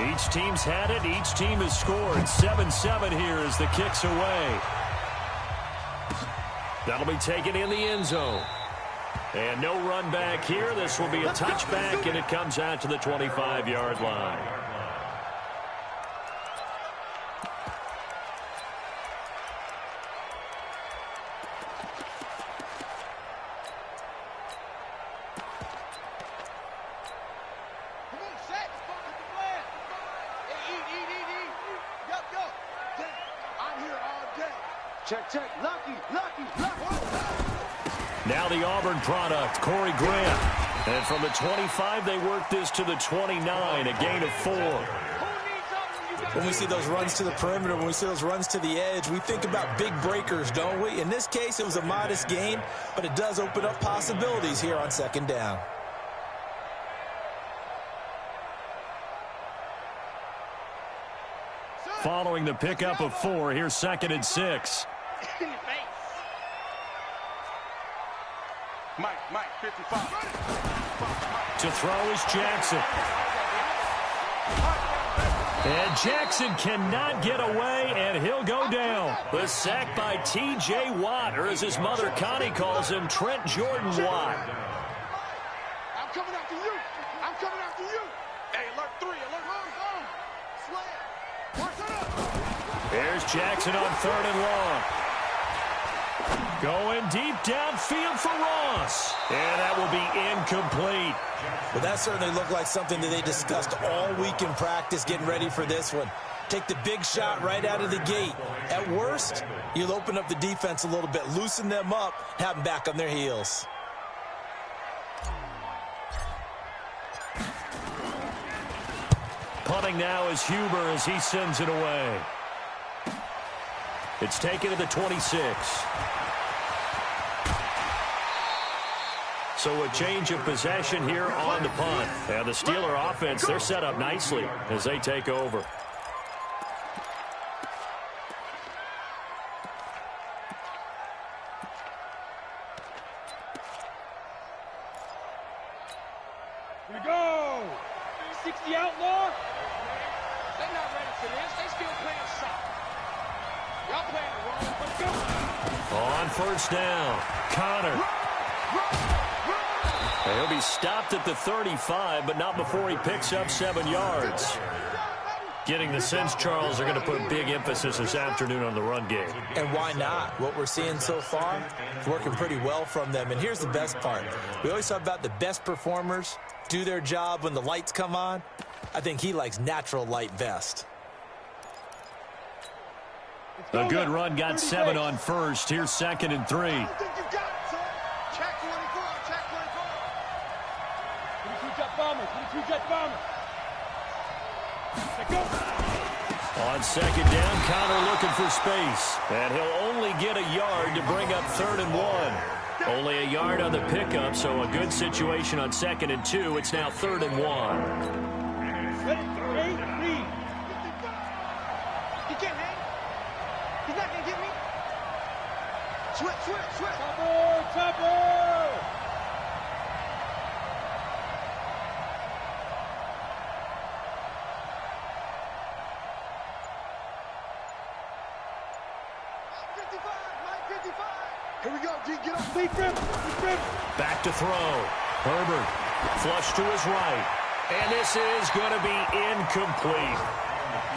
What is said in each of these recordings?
Each team's had it. Each team has scored. 7-7 here as the kick's away. That'll be taken in the end zone. And no run back here. This will be a touchback, and it comes out to the 25-yard line. Check. Lucky. Now the Auburn product, Corey Grant. And from the 25, they work this to the 29, a gain of 4. When we see those runs to the perimeter, when we see those runs to the edge, we think about big breakers, don't we? In this case, it was a modest gain, but it does open up possibilities here on second down. Following the pickup of 4, here's 2nd and 6. Mike, 55. To throw is Jackson. And Jackson cannot get away, and he'll go down. The sack by T.J. Watt, or as his mother Connie calls him, Trent Jordan Watt. I'm coming after you. Hey, alert 3, alert 1. Slam. There's Jackson on 3rd and long. Going deep downfield for Ross. And that will be incomplete. Well, that certainly looked like something that they discussed all week in practice getting ready for this one. Take the big shot right out of the gate. At worst, you'll open up the defense a little bit, loosen them up, have them back on their heels. Punting now is Huber as he sends it away. It's taken to the 26. So a change of possession here on the punt. And the Steeler offense, they're set up nicely as they take over. Here we go. 60 outlaw. They're not ready for this. They still playing soft. Y'all playing it wrong. Let's go. On 1st down, Connor. He'll be stopped at the 35, but not before he picks up 7 yards. Getting the sense, Charles, are going to put big emphasis this afternoon on the run game. And why not? What we're seeing so far is working pretty well from them. And here's the best part. We always talk about the best performers do their job when the lights come on. I think he likes natural light best. A good run got 7 on 1st. Here's 2nd and 3. On 2nd down, Connor looking for space. And he'll only get a yard to bring up 3rd and 1. Only a yard on the pickup, so a good situation on 2nd and 2. It's now 3rd and 1. He can't hang. He's not going to get me. Switch. Topper. Here we go, D. Get up. Lead grip. Back to throw. Herbert. Flush to his right. And this is going to be incomplete.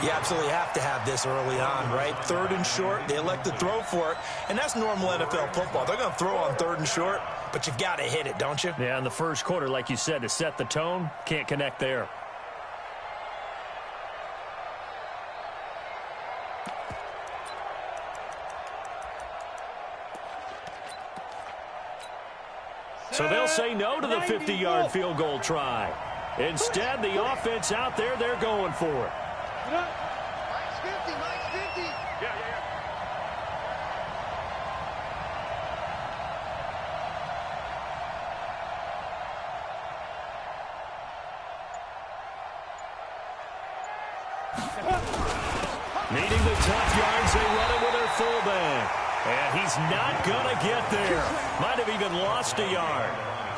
You absolutely have to have this early on, right? 3rd and short. They elect to throw for it. And that's normal NFL football. They're going to throw on 3rd and short, but you've got to hit it, don't you? Yeah, in the first quarter, like you said, to set the tone, can't connect there. So they'll say no to the 50-yard field goal try. Instead, the offense out there, they're going for it. Mike's 50. Yeah. Needing the tough yards, they run it with their fullback. And he's not going to get there. Might have even lost a yard.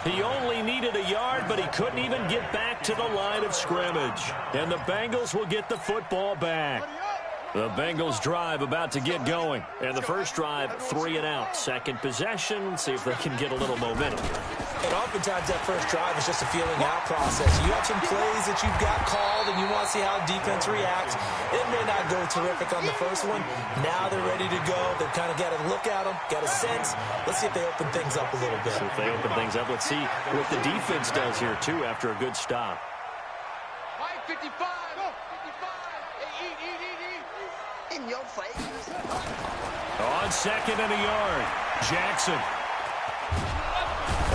He only needed a yard, but he couldn't even get back to the line of scrimmage. And the Bengals will get the football back. The Bengals drive about to get going. And the first drive, 3 and out. Second possession, see if they can get a little momentum. And oftentimes that first drive is just a feeling out process. You have some plays that you've got called and you want to see how defense reacts. It may not go terrific on the first one. Now they're ready to go. They've kind of got to look at them, got a sense. Let's see if they open things up a little bit. So if they open things up, let's see what the defense does here, too, after a good stop. 55. In your face. On second and a yard, Jackson.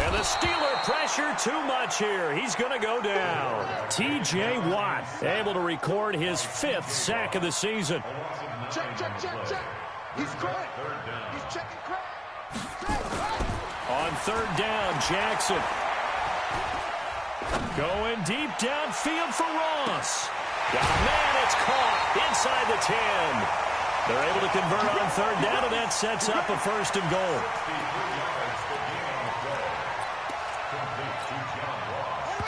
And the Steeler pressure too much here. He's going to go down. T.J. Watt able to record his 5th sack of the season. Check. He's correct. He's checking correct. On third down, Jackson. Going deep downfield for Ross. Got a man, it's caught inside the 10. They're able to convert on third down, and that sets up a 1st and goal.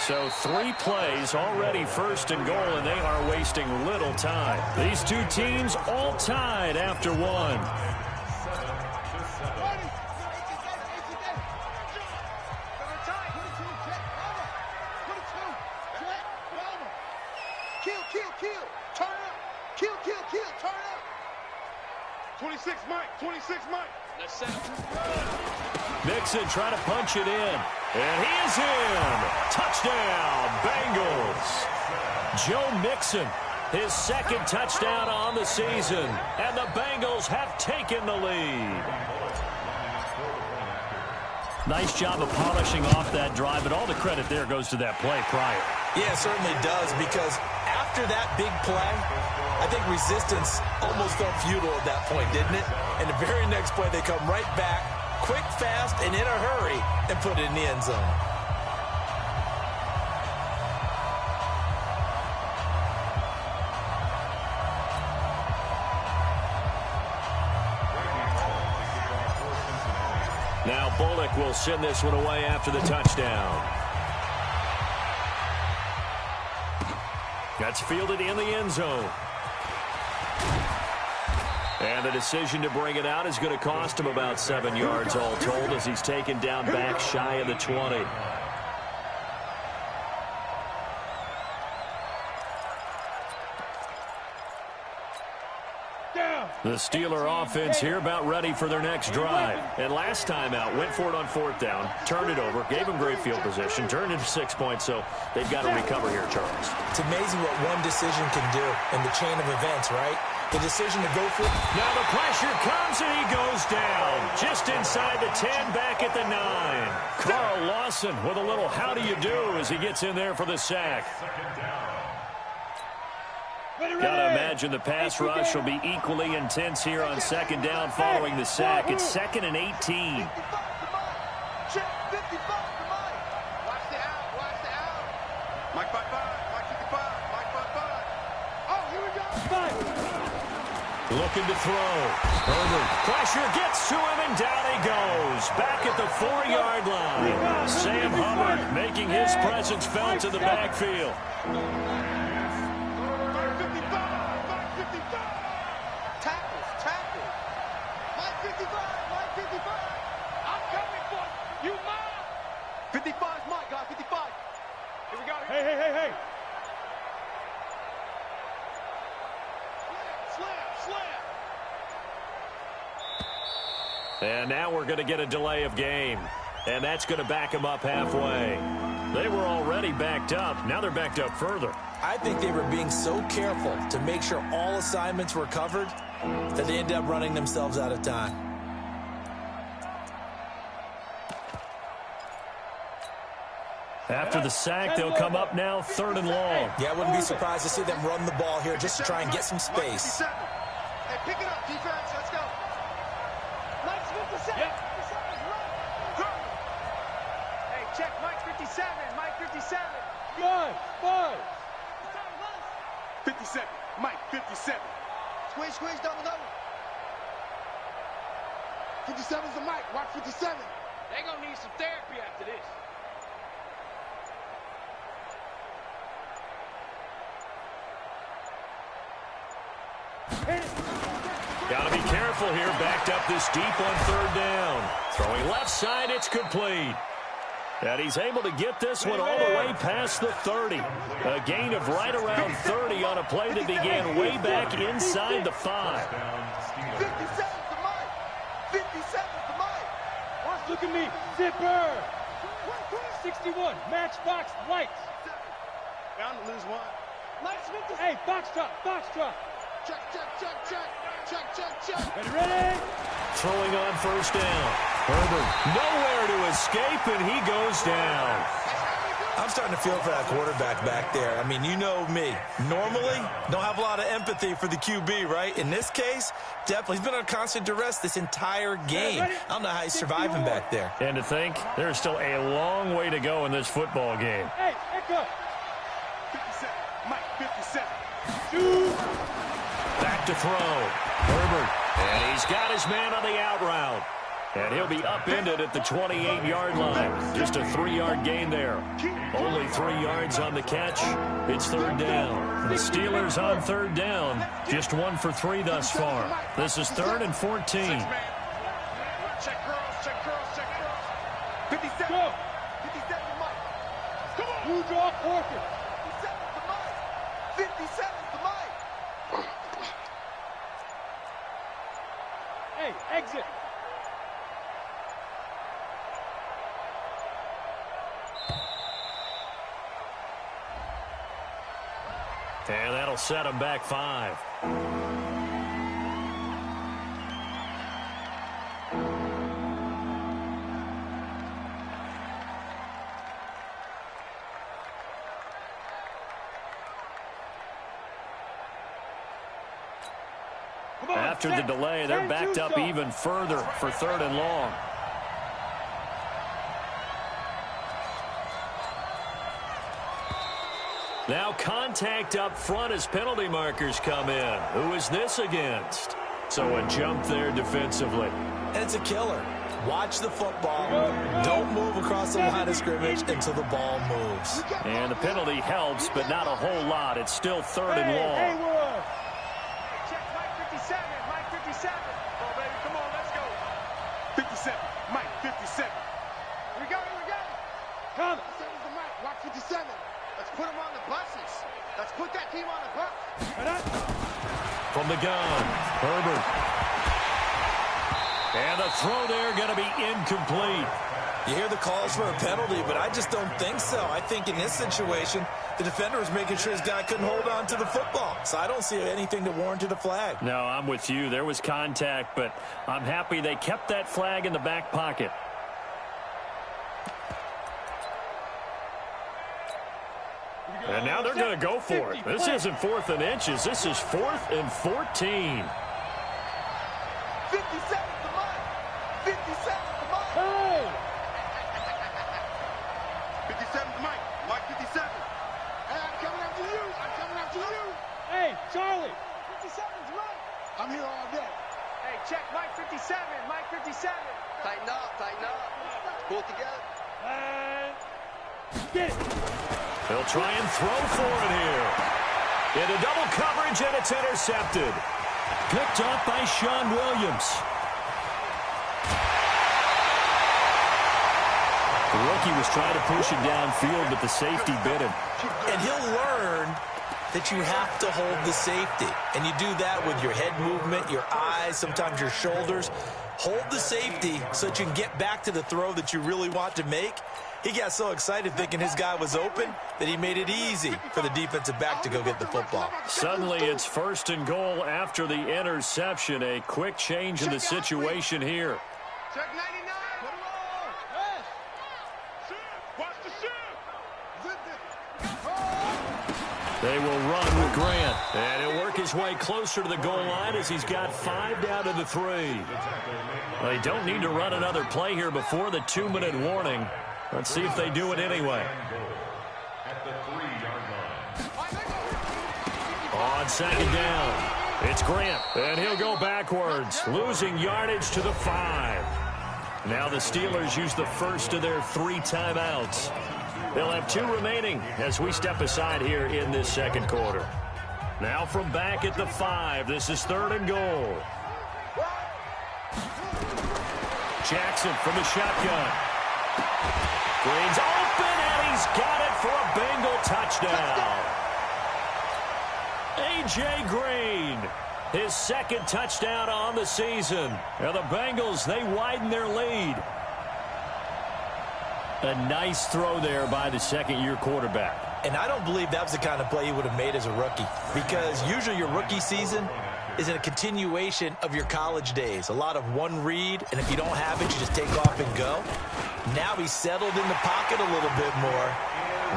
So 3 plays already 1st and goal, and they are wasting little time. These two teams all tied after 1. Kill. Turn up. Kill. Turn up. 26 Mike. Let's set up. Mixon trying to punch it in. And he is in. Touchdown, Bengals. Joe Mixon, his 2nd touchdown on the season. And the Bengals have taken the lead. Nice job of polishing off that drive, but all the credit there goes to that play prior. Yeah, it certainly does, because after that big play, I think resistance almost felt futile at that point, didn't it? And the very next play, they come right back, quick, fast, and in a hurry, and put it in the end zone. Now Bullock will send this one away after the touchdown. That's fielded in the end zone. And the decision to bring it out is going to cost him about 7 yards all told, as he's taken down back shy of the 20. The Steeler offense here about ready for their next drive. And last time out, went for it on 4th down, turned it over, gave them great field position, turned into 6 points, so they've got to recover here, Charles. It's amazing what one decision can do in the chain of events, right? The decision to go for it. Now the pressure comes and he goes down. Just inside the 10, back at the 9. Carl Lawson with a little how do you do as he gets in there for the sack. Gotta imagine the pass rush will be equally intense here on 2nd down following the sack. It's 2nd and 18. Watch the out. Mike 55, Mike 55, Mike 55. Oh, here we go. Looking to throw. Herbert. Pressure gets to him, and down he goes. Back at the 4-yard line. Sam Hubbard making his presence felt in the backfield. Tackle. Mike 55. I'm coming for you, Mike. 55's Mike, guys. 55. Here we go. Hey. Slam. And now we're going to get a delay of game. And that's going to back them up halfway. They were already backed up. Now they're backed up further. I think they were being so careful to make sure all assignments were covered that they ended up running themselves out of time. After the sack, they'll come up now 3rd and long. Yeah, I wouldn't be surprised to see them run the ball here just to try and get some space. Hey, pick it up, defense. Let's go. Mike's 57. Yep. Hey, check Mike 57. Mike 57. Good. 57. Mike 57. Squeeze, double. 57's the mic. Watch 57. They're going to need some therapy after this. Got to be careful here. Backed up this deep on third down. Throwing left side, it's complete. And he's able to get this one all the way past the 30. A gain of right around 30 on a play that began way back inside the 5. 57's the mic. 57's the mic. Watch, look at me. Zipper. 61. Matchbox lights. Bound to lose one. Hey, box drop. Box drop. Check, check, check, check. Check, check, check. Ready? Throwing on first down. Herbert nowhere to escape, and he goes down. I'm starting to feel for that quarterback back there. I mean, you know me. Normally, don't have a lot of empathy for the QB, right? In this case, definitely. He's been on constant duress this entire game. I don't know how he's surviving back there. And to think, there's still a long way to go in this football game. Hey, echo. 57. Mike, 57. Two. Back to throw. Herbert. And he's got his man on the out route. And he'll be upended at the 28-yard line. Just a 3-yard gain there. Only 3 yards on the catch. It's third down. The Steelers on third down. Just 1 for 3 thus far. This is 3rd and 14. Check girls, check girls, check girls. 57. 57 the mic. Come on. Who draw Porter? 57 the mic. 57 the mic. Hey, exit. And that'll set him back 5. After the delay, they're backed up even further for 3rd and long. Now contact up front as penalty markers come in. Who is this against? So a jump there defensively. And it's a killer. Watch the football. Don't move across the line of scrimmage until the ball moves. And the penalty helps, but not a whole lot. It's still 3rd and long. Check Mike 57. Mike 57. Oh, baby, come on, let's go. 57. Mike 57. Here we go, here we go. Come. 57's the mic. Watch 57. Let's put them on the buses. Let's put that team on the bus. From the gun, Herbert. And the throw there going to be incomplete. You hear the calls for a penalty, but I just don't think so. I think in this situation, the defender was making sure his guy couldn't hold on to the football. So I don't see anything that warranted a flag. No, I'm with you. There was contact, but I'm happy they kept that flag in the back pocket. And now they're going to go for it. This isn't 4th and inches. This is 4th and 14. 57's the mic. 57's the mic. Hey. 57's the mic. Mike 57. Hey, I'm coming after you. I'm coming after you. Hey, Charlie. 57's right. I'm here all day. Hey, check Mike 57. Mike 57. Tighten up, tighten up. Pull it together. And get it. They'll try and throw for it here. Into double coverage, and it's intercepted. Picked off by Sean Williams. The rookie was trying to push it downfield, but the safety bit him. And he'll learn that you have to hold the safety. And you do that with your head movement, your eyes, sometimes your shoulders. Hold the safety so that you can get back to the throw that you really want to make. He got so excited thinking his guy was open that he made it easy for the defensive back to go get the football. Suddenly it's 1st and goal after the interception. A quick change in the situation here. Check 99. Put him on. Yes. Watch the shoot. They will run with Grant. And he'll work his way closer to the goal line as he's got 5 down to the 3. Well, they don't need to run another play here before the 2-minute warning. Let's see if they do it anyway. On 2nd down, It's Grant, and he'll go backwards, losing yardage to the 5. Now the Steelers use the first of their 3 timeouts. They'll have 2 remaining as we step aside here in this second quarter. Now from back at the 5, this is 3rd and goal. Jackson from the shotgun. Green's open, and he's got it for a Bengal touchdown. A.J. Green, his 2nd touchdown on the season. Now the Bengals, they widen their lead. A nice throw there by the second-year quarterback. And I don't believe that was the kind of play he would have made as a rookie, because usually your rookie season is a continuation of your college days. A lot of one read, and if you don't have it, you just take off and go. Now he's settled in the pocket a little bit more,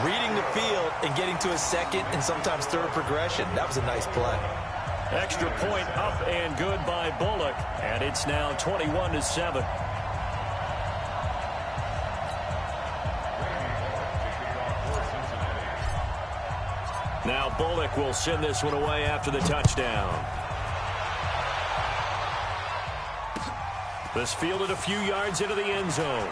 reading the field and getting to his 2nd and sometimes 3rd progression. That was a nice play. Extra point up and good by Bullock, and it's now 21-7. Now Bullock will send this one away after the touchdown. This fielded a few yards into the end zone.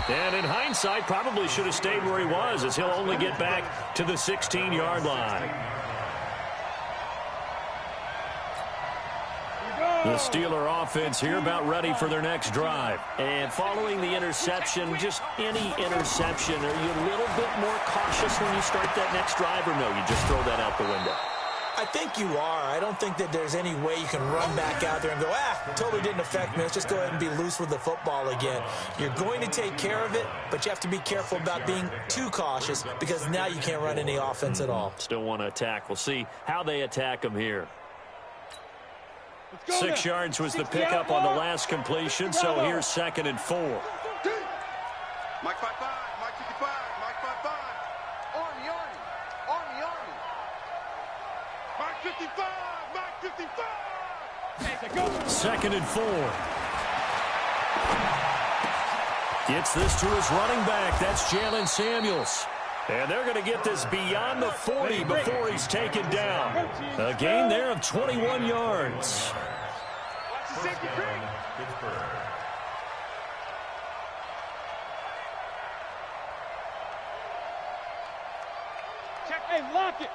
And in hindsight, probably should have stayed where he was, as he'll only get back to the 16-yard line. The Steeler offense here about ready for their next drive. And following the interception, just any interception, are you a little bit more cautious when you start that next drive, or no, you just throw that out the window? I think you are. I don't think that there's any way you can run back out there and go, totally didn't affect me. Let's just go ahead and be loose with the football again. You're going to take care of it, but you have to be careful about being too cautious, because now you can't run any offense at all. Still want to attack. We'll see how they attack them here. 6 yards was the pickup on the last completion, so here's 2nd and 4. Mike 5-5, Mike 55, Mike 5-5. Army. Mike 55, Mike 55. 2nd and 4. Gets this to his running back. That's Jalen Samuels. And they're going to get this beyond the 40 before he's taken down. A gain there of 21 yards. Check, hey, lock it.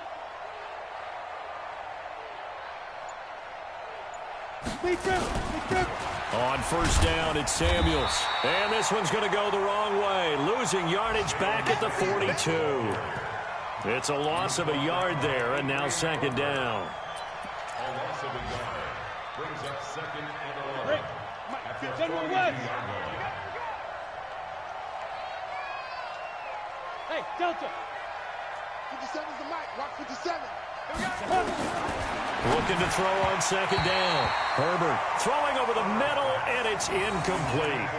On first down, it's Samuels. And this one's going to go the wrong way, losing yardage back at the 42. It's a loss of a yard there, and now 2nd down. A loss of a yard brings up 2nd and 11. General West. Hey, Delta. 57's the mic. Rock 57. Looking to throw on 2nd down. Herbert throwing over the middle, and it's incomplete.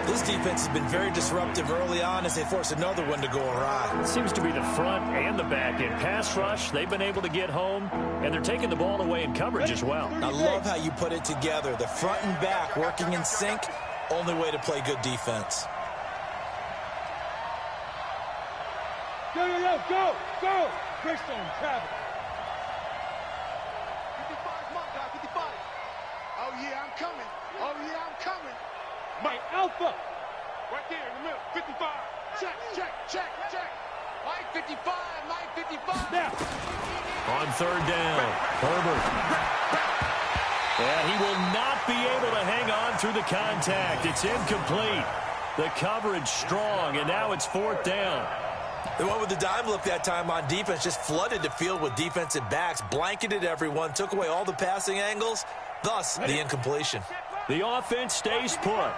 This defense has been very disruptive early on as they force another one to go awry. It seems to be the front and the back. In pass rush, they've been able to get home, and they're taking the ball away in coverage as well. I love how you put it together. The front and back working in sync, only way to play good defense. Go! Christian Travis. 55's my guy, 55. Oh, yeah, I'm coming. Mike Alpha. Right there in the middle, 55. Check. Mike 55. Now. On 3rd down, Herbert. And he will not be able to hang on through the contact. It's incomplete. The coverage strong, and now it's 4th down. They went with the dime look that time on defense, just flooded the field with defensive backs, blanketed everyone, took away all the passing angles, thus the incompletion. The offense stays put.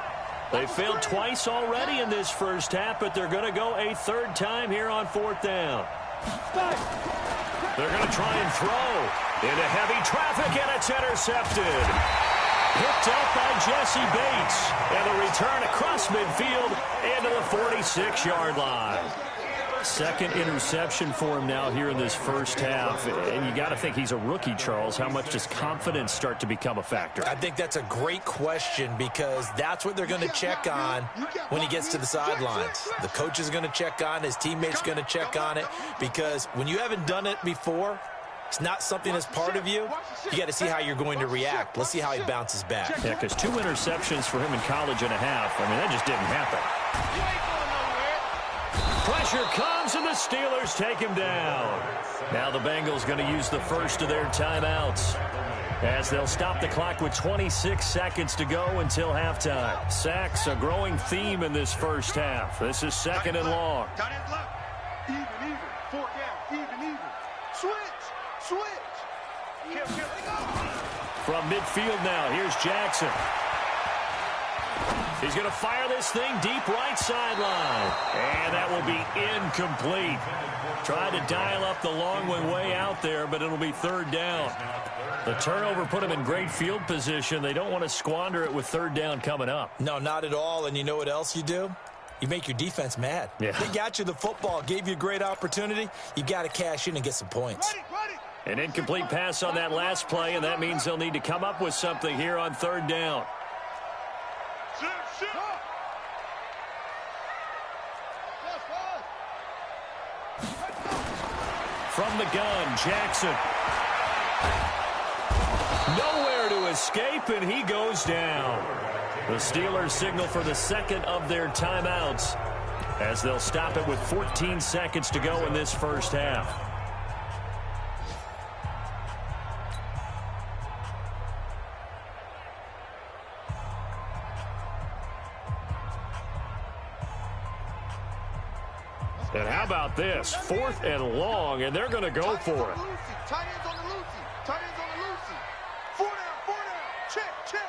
They failed twice already in this first half, but they're going to go a 3rd time here on 4th down. They're going to try and throw into heavy traffic, and it's intercepted. Picked up by Jesse Bates, and a return across midfield into the 46-yard line. 2nd interception for him now here in this first half. And you got to think he's a rookie, Charles. How much does confidence start to become a factor? I think that's a great question, because that's what they're going to check on when he gets to the sidelines. The coach is going to check on, his teammates going to check on it, because when you haven't done it before, It's not something that's part of you. You got to see how you're going to react. Let's see how he bounces back. Yeah, because 2 interceptions for him in college and a half. I mean, that just didn't happen. Pressure comes, and the Steelers take him down. Now the Bengals going to use the first of their timeouts, as they'll stop the clock with 26 seconds to go until halftime. Sacks, a growing theme in this first half. This is 2nd and long. Even. 4 down. Even. Switch. From midfield now, here's Jackson. He's going to fire this thing deep right sideline. And that will be incomplete. Tried to dial up the long way out there, but it'll be 3rd down. The turnover put him in great field position. They don't want to squander it with 3rd down coming up. No, not at all. And you know what else you do? You make your defense mad. Yeah. They got you the football, gave you a great opportunity. You got to cash in and get some points. An incomplete pass on that last play, and that means they'll need to come up with something here on 3rd down. From the gun, Jackson. Nowhere to escape, and he goes down. The Steelers signal for the 2nd of their timeouts, as they'll stop it with 14 seconds to go in this first half. And how about this? 4th and long, and they're going to go for it. Tight ends on the Lucy. 4 down. Check.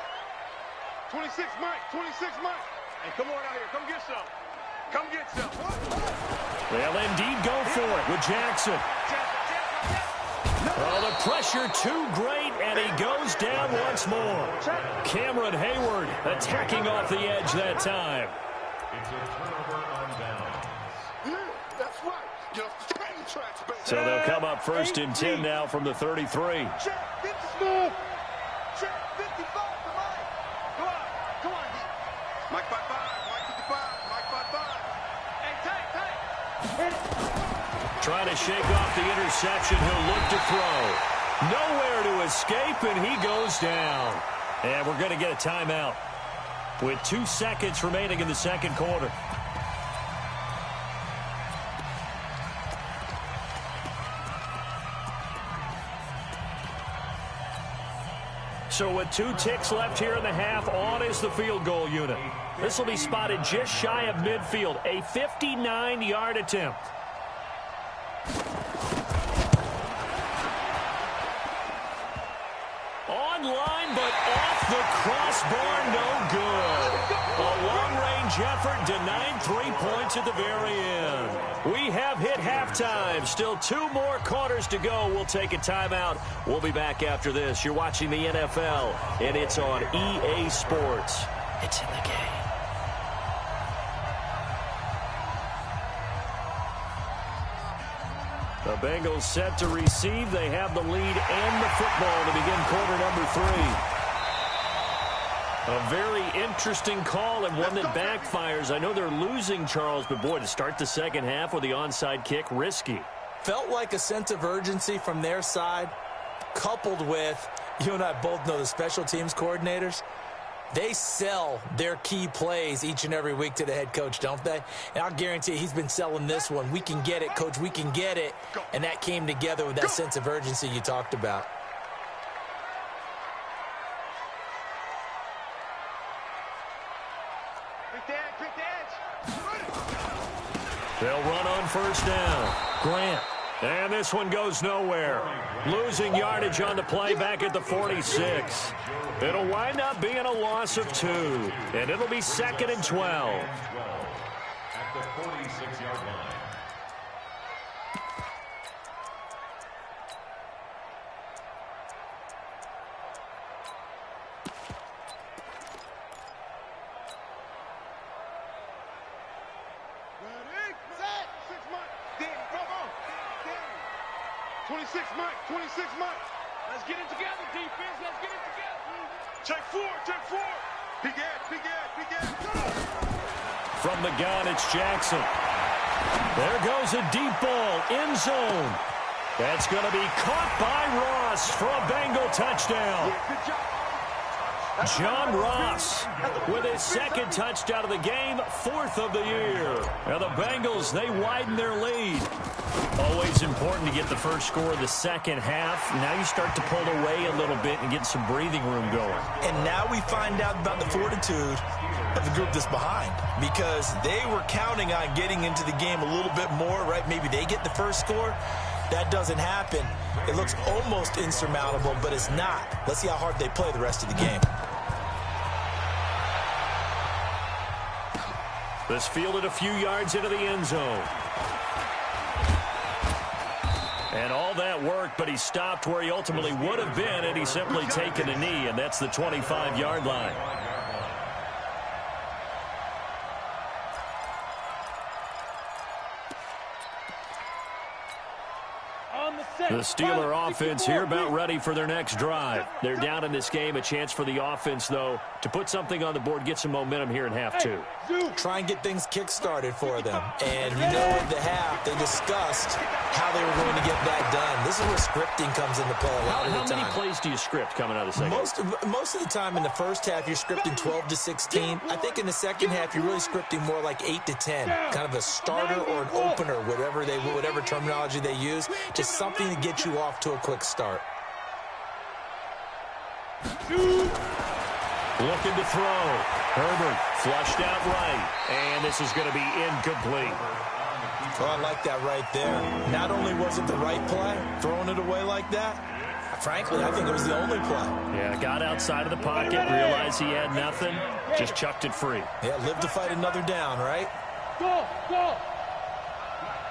26 Mike. Hey, come on out here. Come get some. They'll indeed go for it with Jackson. Oh, the pressure too great, and he goes down once more. Cameron Hayward attacking off the edge that time. It's a turnover on down. That's right. Train tracks, baby. So they'll come up 1st and 10 now from the 33. Check. 50 smooth. Check. 55 for Mike. Come on, D. Mike 55. Mike 55. Mike 55. Hey, take. Trying to shake off the interception. He'll look to throw. Nowhere to escape, and he goes down. And we're going to get a timeout with 2 seconds remaining in the 2nd quarter. So with 2 ticks left here in the half, on is the field goal unit. This will be spotted just shy of midfield, a 59-yard attempt. Online, but off the crossbar, no good. A long-range effort denied 3 points at the very end. We have hit halftime. Still 2 more quarters to go. We'll take a timeout. We'll be back after this. You're watching the NFL, and it's on EA Sports. It's in the game. The Bengals set to receive. They have the lead and the football to begin quarter number 3. A very interesting call and one that backfires. I know they're losing, Charles, but boy, to start the 2nd half with the onside kick, risky. Felt like a sense of urgency from their side, coupled with, you and I both know the special teams coordinators. They sell their key plays each and every week to the head coach, don't they? And I'll guarantee you he's been selling this one. We can get it, coach, we can get it. And that came together with that sense of urgency you talked about. They'll run on 1st down. Grant. And this one goes nowhere. Losing yardage on the play back at the 46. It'll wind up being a loss of 2. And it'll be 2nd and 12. At the 46-yard line. Let's get it together, defense. Let's get it together. Check 4. Big edge. From the gun, it's Jackson. There goes a deep ball, end zone. That's going to be caught by Ross for a Bengal touchdown. John Ross with his second touchdown of the game, 4th of the year. Now the Bengals, they widen their lead. Always important to get the first score of the second half. Now you start to pull away a little bit and get some breathing room going. And now we find out about the fortitude of the group that's behind, because they were counting on getting into the game a little bit more, right? Maybe they get the first score. That doesn't happen. It looks almost insurmountable, but it's not. Let's see how hard they play the rest of the game. This fielded a few yards into the end zone. And all that work, but he stopped where he ultimately would have been, and he's simply taken a knee, and that's the 25-yard line. The Steeler offense here about ready for their next drive. They're down in this game. A chance for the offense, though, to put something on the board, get some momentum here in half two. Try and get things kick-started for them. And you know at the half, they discussed how they were going to get that done. This is where scripting comes into play a lot of the time. How many plays do you script coming out of the second? Most of the time in the first half, you're scripting 12 to 16. I think in the second half, you're really scripting more like 8 to 10. Kind of a starter or an opener, whatever terminology they use. Just something to get you off to a quick start. Looking to throw. Herbert flushed out right. And this is going to be incomplete. Oh, I like that right there. Not only was it the right play, throwing it away like that, frankly, I think it was the only play. Yeah, got outside of the pocket, realized he had nothing, just chucked it free. Yeah, live to fight another down, right? Go, go.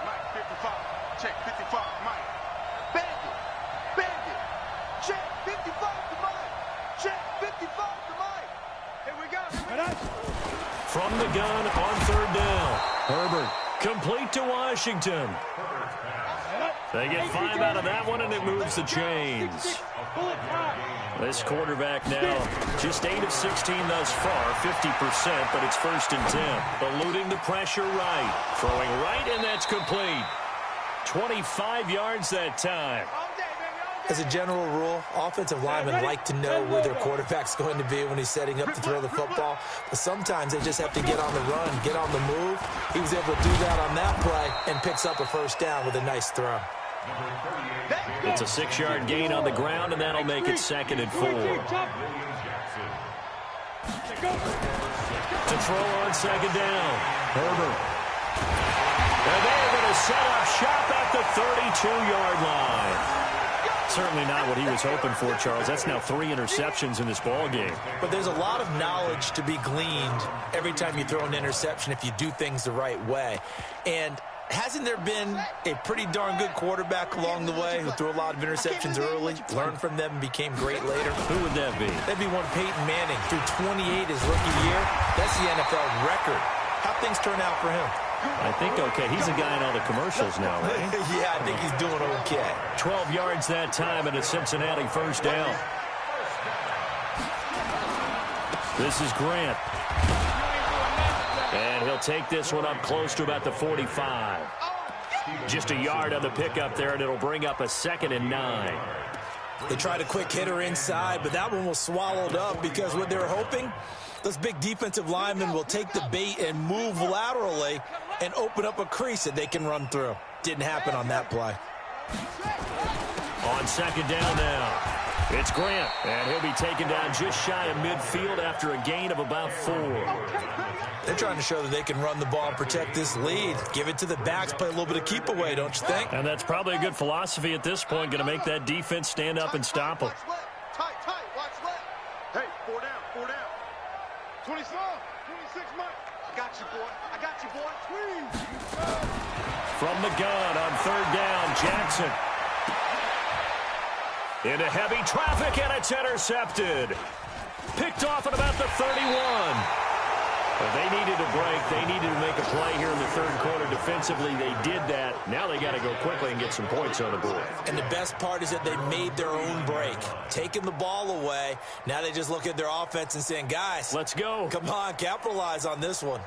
Mike 55, check 55, Mike. Bandit, check 55 to Mike. Check 55 to Mike. Here we go. From the gun on 3rd down. Herbert, complete to Washington. They get 5 out of that one, and it moves the chains. This quarterback now just 8 of 16 thus far, 50%, but it's 1st and 10. Eluding the pressure right. Throwing right, and that's complete. 25 yards that time. As a general rule, offensive linemen like to know where their quarterback's going to be when he's setting up to throw the football. But sometimes they just have to get on the run, get on the move. He was able to do that on that play and picks up a 1st down with a nice throw. It's a 6-yard gain on the ground, and that'll make it 2nd and 4. To throw on 2nd down. Herbert. And they're going to set up shop at the 32-yard line. Certainly not what he was hoping for, Charles. That's now 3 interceptions in this ball game. But there's a lot of knowledge to be gleaned every time you throw an interception if you do things the right way. And hasn't there been a pretty darn good quarterback along the way who threw a lot of interceptions early, learned from them, and became great later? Who would that be? That'd be one Peyton Manning. Threw 28 his rookie year. That's the NFL record. How'd things turn out for him? I think okay. He's a guy in all the commercials now, right? Yeah, I think he's doing okay. 12 yards that time, and a Cincinnati 1st down. This is Grant. And he'll take this one up close to about the 45. Just a yard on the pickup there, and it'll bring up a 2nd and 9. They tried a quick hitter inside, but that one was swallowed up because what they were hoping, those big defensive linemen will take the bait and move laterally and open up a crease that they can run through. Didn't happen on that play. On 2nd down now, it's Grant, and he'll be taken down just shy of midfield after a gain of about 4. They're trying to show that they can run the ball and protect this lead. Give it to the backs, play a little bit of keep away, don't you think? And that's probably a good philosophy at this point, going to make that defense stand up and stop them. Tight, watch left. Hey, 4 down. 26, Mike. I got you, boy. Please. From the gun on 3rd down, Jackson. Into heavy traffic, and it's intercepted. Picked off at about the 31. But they needed a break. They needed to make a play here in the 3rd quarter defensively. They did that. Now they got to go quickly and get some points on the board. And the best part is that they made their own break. Taking the ball away. Now they just look at their offense and saying, guys, let's go. Come on, capitalize on this one.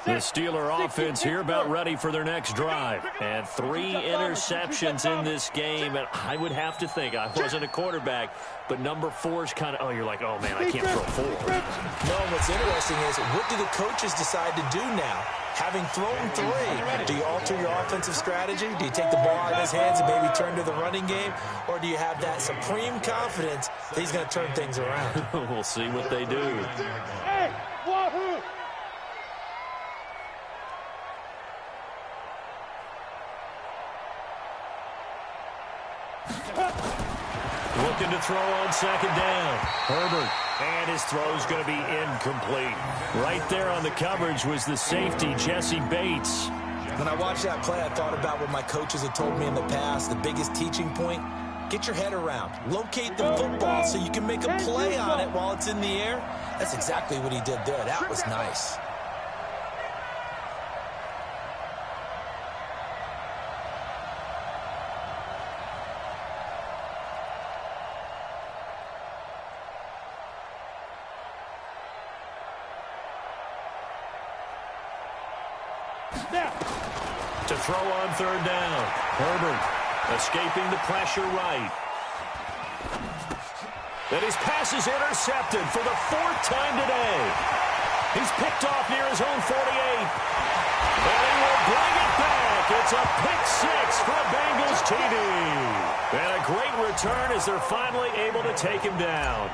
The Steeler offense here about ready for their next drive. And 3 interceptions in this game. And I would have to think, I wasn't a quarterback, but number 4 is kind of, you're like, oh, man, I can't throw 4. No, what's interesting is, what do the coaches decide to do now? Having thrown 3, do you alter your offensive strategy? Do you take the ball out of his hands and maybe turn to the running game? Or do you have that supreme confidence that he's going to turn things around? We'll see what they do. Hey, wahoo! Looking to throw on second down. Herbert. And his throw's going to be incomplete. Right there on the coverage was the safety, Jesse Bates. When I watched that play, I thought about what my coaches had told me in the past. The biggest teaching point, get your head around. Locate the football so you can make a play on it while it's in the air. That's exactly what he did there. That was nice. To throw on third down. Herbert escaping the pressure right. And his pass is intercepted for the 4th time today. He's picked off near his own 48. And he will bring it back. It's a pick 6 for a Bengals TD. And a great return as they're finally able to take him down.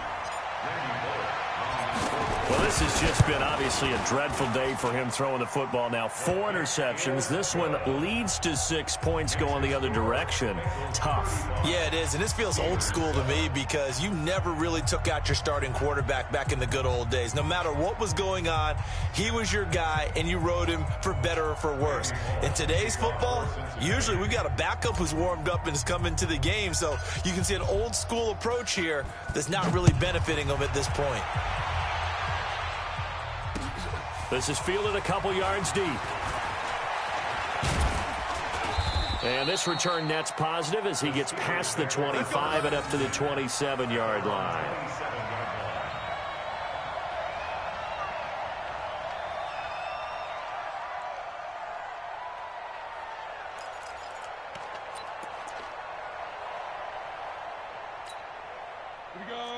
Well, this has just been obviously a dreadful day for him throwing the football. Now 4 interceptions. This one leads to 6 points going the other direction. Tough. Yeah, it is. And this feels old school to me because you never really took out your starting quarterback back in the good old days. No matter what was going on, he was your guy, and you rode him for better or for worse. In today's football, usually we've got a backup who's warmed up and is coming to the game. So you can see an old school approach here that's not really benefiting him at this point. This is fielded a couple yards deep. And this return net's positive as he gets past the 25 and up to the 27-yard line.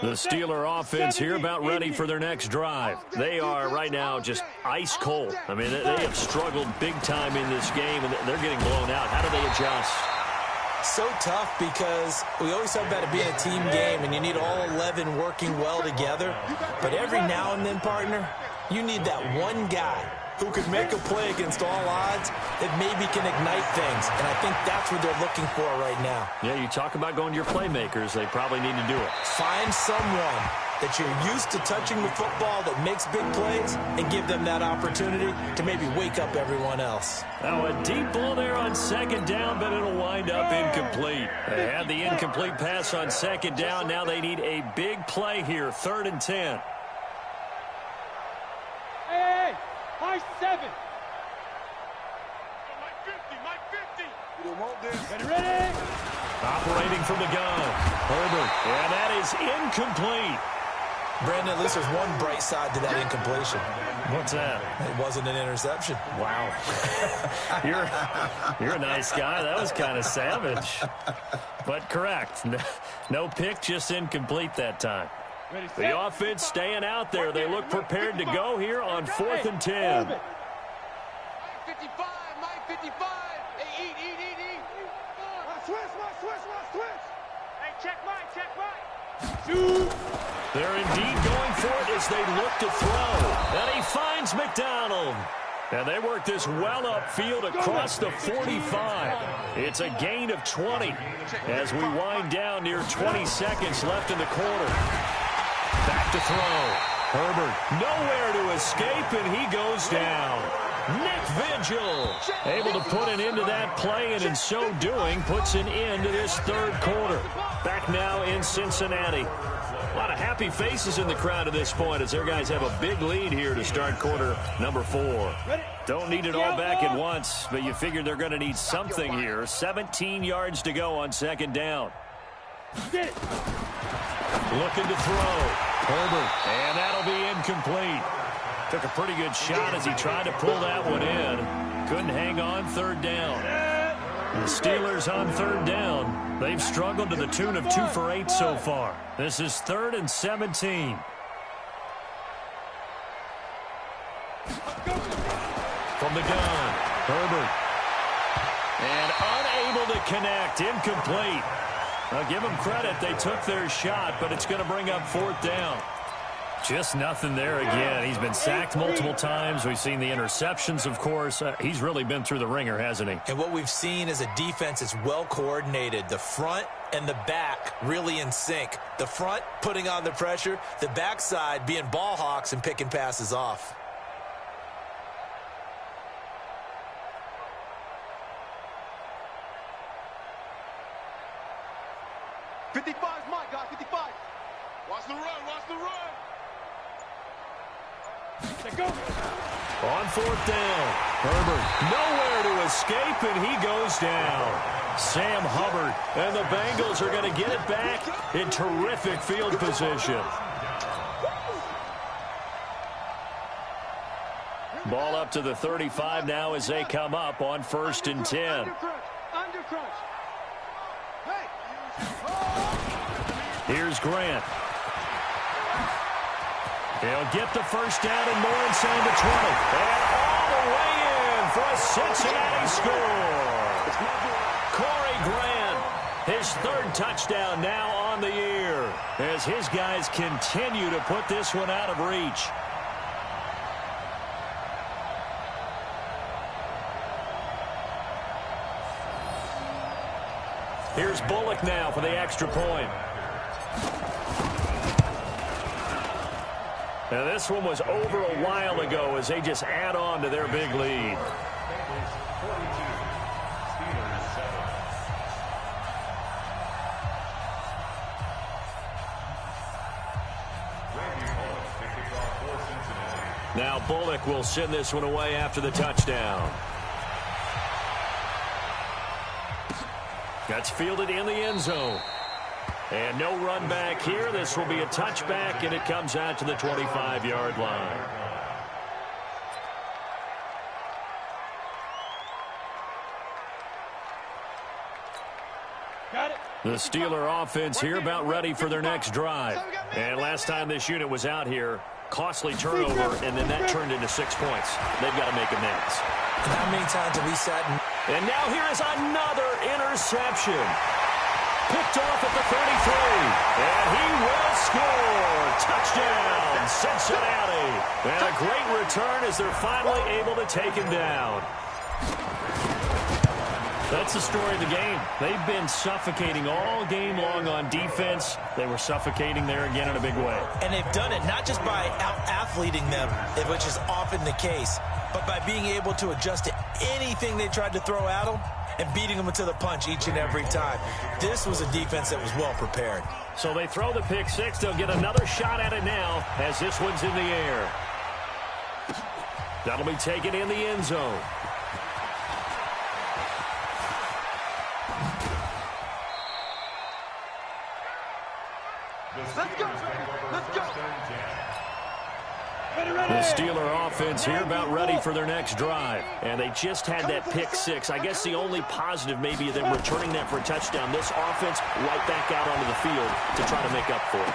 The Steeler offense here about ready for their next drive. They are right now just ice cold. I mean, they have struggled big time in this game, and they're getting blown out. How do they adjust? So tough because we always talk about it being a team game, and you need all 11 working well together. But every now and then, partner, you need that one guy who could make a play against all odds that maybe can ignite things. And I think that's what they're looking for right now. Yeah, you talk about going to your playmakers. They probably need to do it. Find someone that you're used to touching the football that makes big plays and give them that opportunity to maybe wake up everyone else. Now a deep ball there on second down, but it'll wind up incomplete. They had the incomplete pass on second down. Now they need a big play here, 3rd and 10. Hey, high 7. Mike 50. You want this? Ready? Operating from the gun, Herbert, and that is incomplete. Brandon, at least there's one bright side to that incompletion. What's that? It wasn't an interception. Wow. You're a nice guy. That was kind of savage. But correct. No pick, just incomplete that time. The offense staying out there. They look prepared to go here on 4th and 10. Mike 55, Mike 55. Hey, eat. Switch. Hey, check Mike. Shoot. They're indeed going for it as they look to throw. And he finds McDonald. And they work this well upfield across the 45. It's a gain of 20 as we wind down near 20 seconds left in the quarter. Back to throw. Herbert nowhere to escape, and he goes down. Nick Vigil able to put an end to that play, and in so doing puts an end to this 3rd quarter. Back now in Cincinnati. A lot of happy faces in the crowd at this point as their guys have a big lead here to start quarter number 4. Don't need it all back at once, but you figure they're going to need something here. 17 yards to go on second down. Get it. Looking to throw. Herbert. And that'll be incomplete. Took a pretty good shot as he tried to pull that one in. Couldn't hang on third down. The Steelers on third down. They've struggled to the tune of 2 for 8 so far. This is 3rd and 17. From the gun, Herbert. And unable to connect, incomplete. Now give them credit, they took their shot, but it's going to bring up 4th down. Just nothing there again. He's been sacked multiple times. We've seen the interceptions, of course. He's really been through the ringer, hasn't he? And what we've seen is a defense that's well coordinated. The front and the back really in sync. The front putting on the pressure, the backside being ball hawks and picking passes off. My guy, 55. Watch the run, watch the run. On 4th down, Herbert nowhere to escape, and he goes down. Sam Hubbard and the Bengals are going to get it back in terrific field position. Ball up to the 35 now as they come up on 1st and 10. Under crunch. Here's Grant. He'll get the first down and more inside the 20. And all the way in for a Cincinnati score. Corey Grant, his 3rd touchdown now on the year as his guys continue to put this one out of reach. Here's Bullock now for the extra point. Now this one was over a while ago as they just add on to their big lead. Now Bullock will send this one away after the touchdown. That's fielded in the end zone. And no run back here. This will be a touchback, and it comes out to the 25-yard line. Got it. The Steeler offense here about ready for their next drive. And last time this unit was out here, costly turnover, and then that turned into 6 points. They've got to make amends. And how many times have we sat And now here is another interception. Picked off at the 33. And he will score. Touchdown, Cincinnati. And a great return as they're finally able to take him down. That's the story of the game. They've been suffocating all game long on defense. They were suffocating there again in a big way. And they've done it not just by out-athleting them, which is often the case, but by being able to adjust to anything they tried to throw at them and beating them to the punch each and every time. This was a defense that was well prepared. So they throw the pick six. They'll get another shot at it now as this one's in the air. That'll be taken in the end zone. Let's go. Let's go. The Steeler offense here about ready for their next drive. And they just had that pick six. I guess the only positive maybe of them returning that for a touchdown. This offense right back out onto the field to try to make up for it.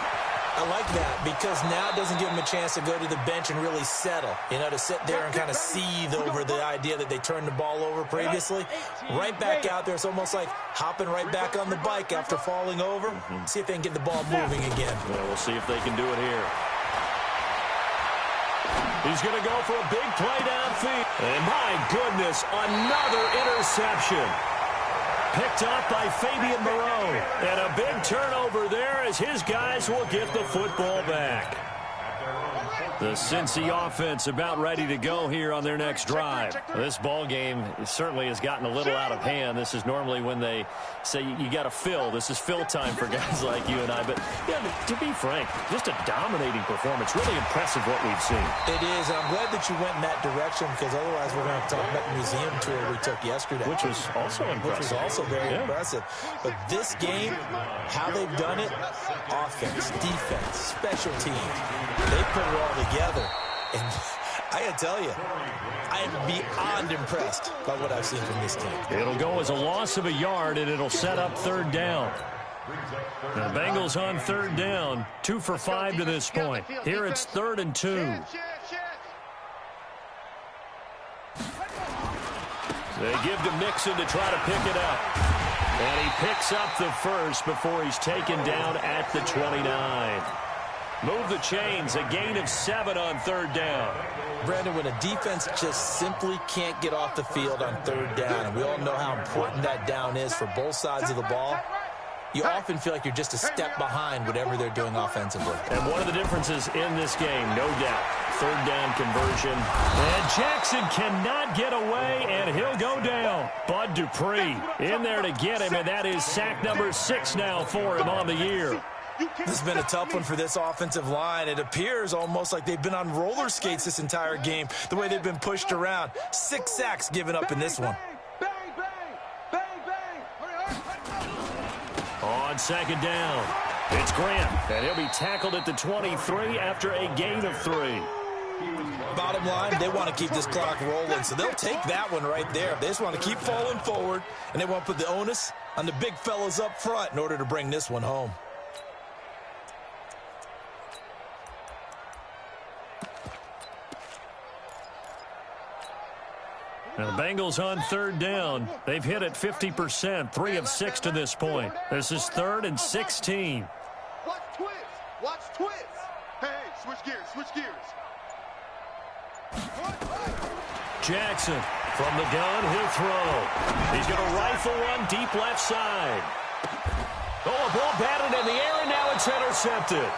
I like that because now it doesn't give them a chance to go to the bench and really settle. You know, to sit there and kind of seethe over the idea that they turned the ball over previously. Right back out there. It's almost like hopping right back on the bike after falling over. See if they can get the ball moving again. Yeah, we'll see if they can do it here. He's going to go for a big play downfield. And my goodness, another interception. Picked up by Fabian Moreau. And a big turnover there as his guys will get the football back. The Cincy offense about ready to go here on their next drive. This ball game certainly has gotten a little out of hand. This is normally when they say you got to fill. This is fill time for guys like you and I. But yeah, to be frank, just a dominating performance. Really impressive what we've seen. It is. And I'm glad that you went in that direction because otherwise we're going to talk about the museum tour we took yesterday. Which was also impressive. Which was also very impressive. But this game, how they've done it, offense, defense, special teams, they put it all together. And I got to tell you, I am beyond impressed by what I've seen from this team. It'll go as a loss of a yard, and it'll set up third down. The Bengals on third down, 2 for 5 to this point. Here it's 3rd and 2. They give to Mixon to try to pick it up. And he picks up the first before he's taken down at the 29. Move the chains, a gain of 7 on third down. Brandon, when a defense just simply can't get off the field on third down, and we all know how important that down is for both sides of the ball, you often feel like you're just a step behind whatever they're doing offensively. And one of the differences in this game, no doubt, third down conversion. And Jackson cannot get away, and he'll go down. Bud Dupree in there to get him, and that is sack number 6 now for him on the year. This has been a tough one for this offensive line. It appears almost like they've been on roller skates this entire game, the way they've been pushed around. 6 sacks given up in this one. On second down, it's Grant, and he'll be tackled at the 23 after a gain of 3. Bottom line, they want to keep this clock rolling, so they'll take that one right there. They just want to keep falling forward, and they want to put the onus on the big fellas up front in order to bring this one home. Now the Bengals on third down. They've hit it 50%, 3 of 6 to this point. This is 3rd and 16. Watch twist. Watch twist. Hey, switch gears. Switch gears. Jackson from the gun. He'll throw. He's going to rifle one deep left side. Oh, a ball batted in the air, and now it's intercepted.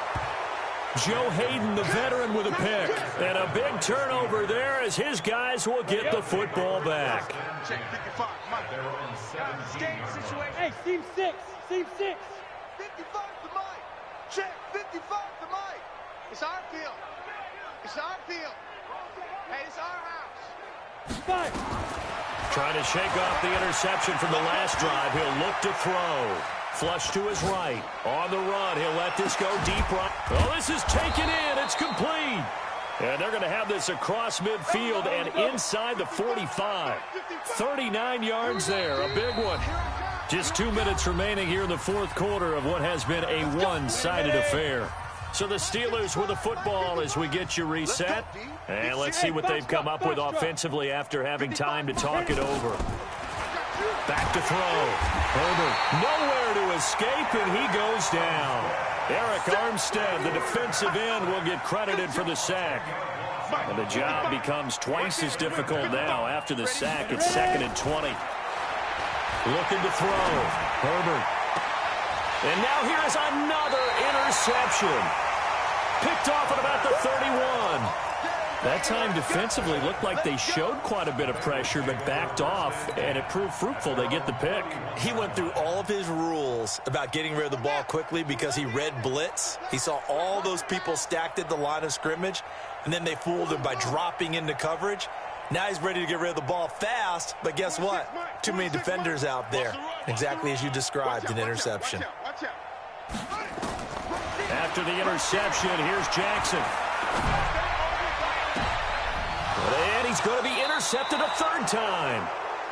Joe Hayden, the veteran, with a pick. And a big turnover there as his guys will get the football back. Check 55. Hey, seam 6. Seam 6. 55 to Mike. Check 55 to Mike. It's our field. It's our field. Hey, it's our house. 5. Trying to shake off the interception from the last drive. He'll look to throw. Flush to his right. On the run, he'll let this go deep right. Oh, this is taken in. It's complete. And they're going to have this across midfield and inside the 45. 39 yards there, a big one. Just 2 minutes remaining here in the fourth quarter of what has been a one-sided affair. So the Steelers with the football as we get you reset. And let's see what they've come up with offensively after having time to talk it over. Back to throw. Herbert nowhere to escape, and he goes down. Eric Armstead, the defensive end, will get credited for the sack. And the job becomes twice as difficult now after the sack. It's 2nd and 20. Looking to throw. Herbert. And now here is another interception. Picked off at about the 31. That time defensively looked like they showed quite a bit of pressure but backed off, and it proved fruitful. They get the pick. He went through all of his rules about getting rid of the ball quickly because he read blitz. He saw all those people stacked at the line of scrimmage, and then they fooled him by dropping into coverage. Now he's ready to get rid of the ball fast, but guess what? Too many defenders out there. Exactly as you described, an interception. After the interception, here's Jackson. And he's going to be intercepted a third time.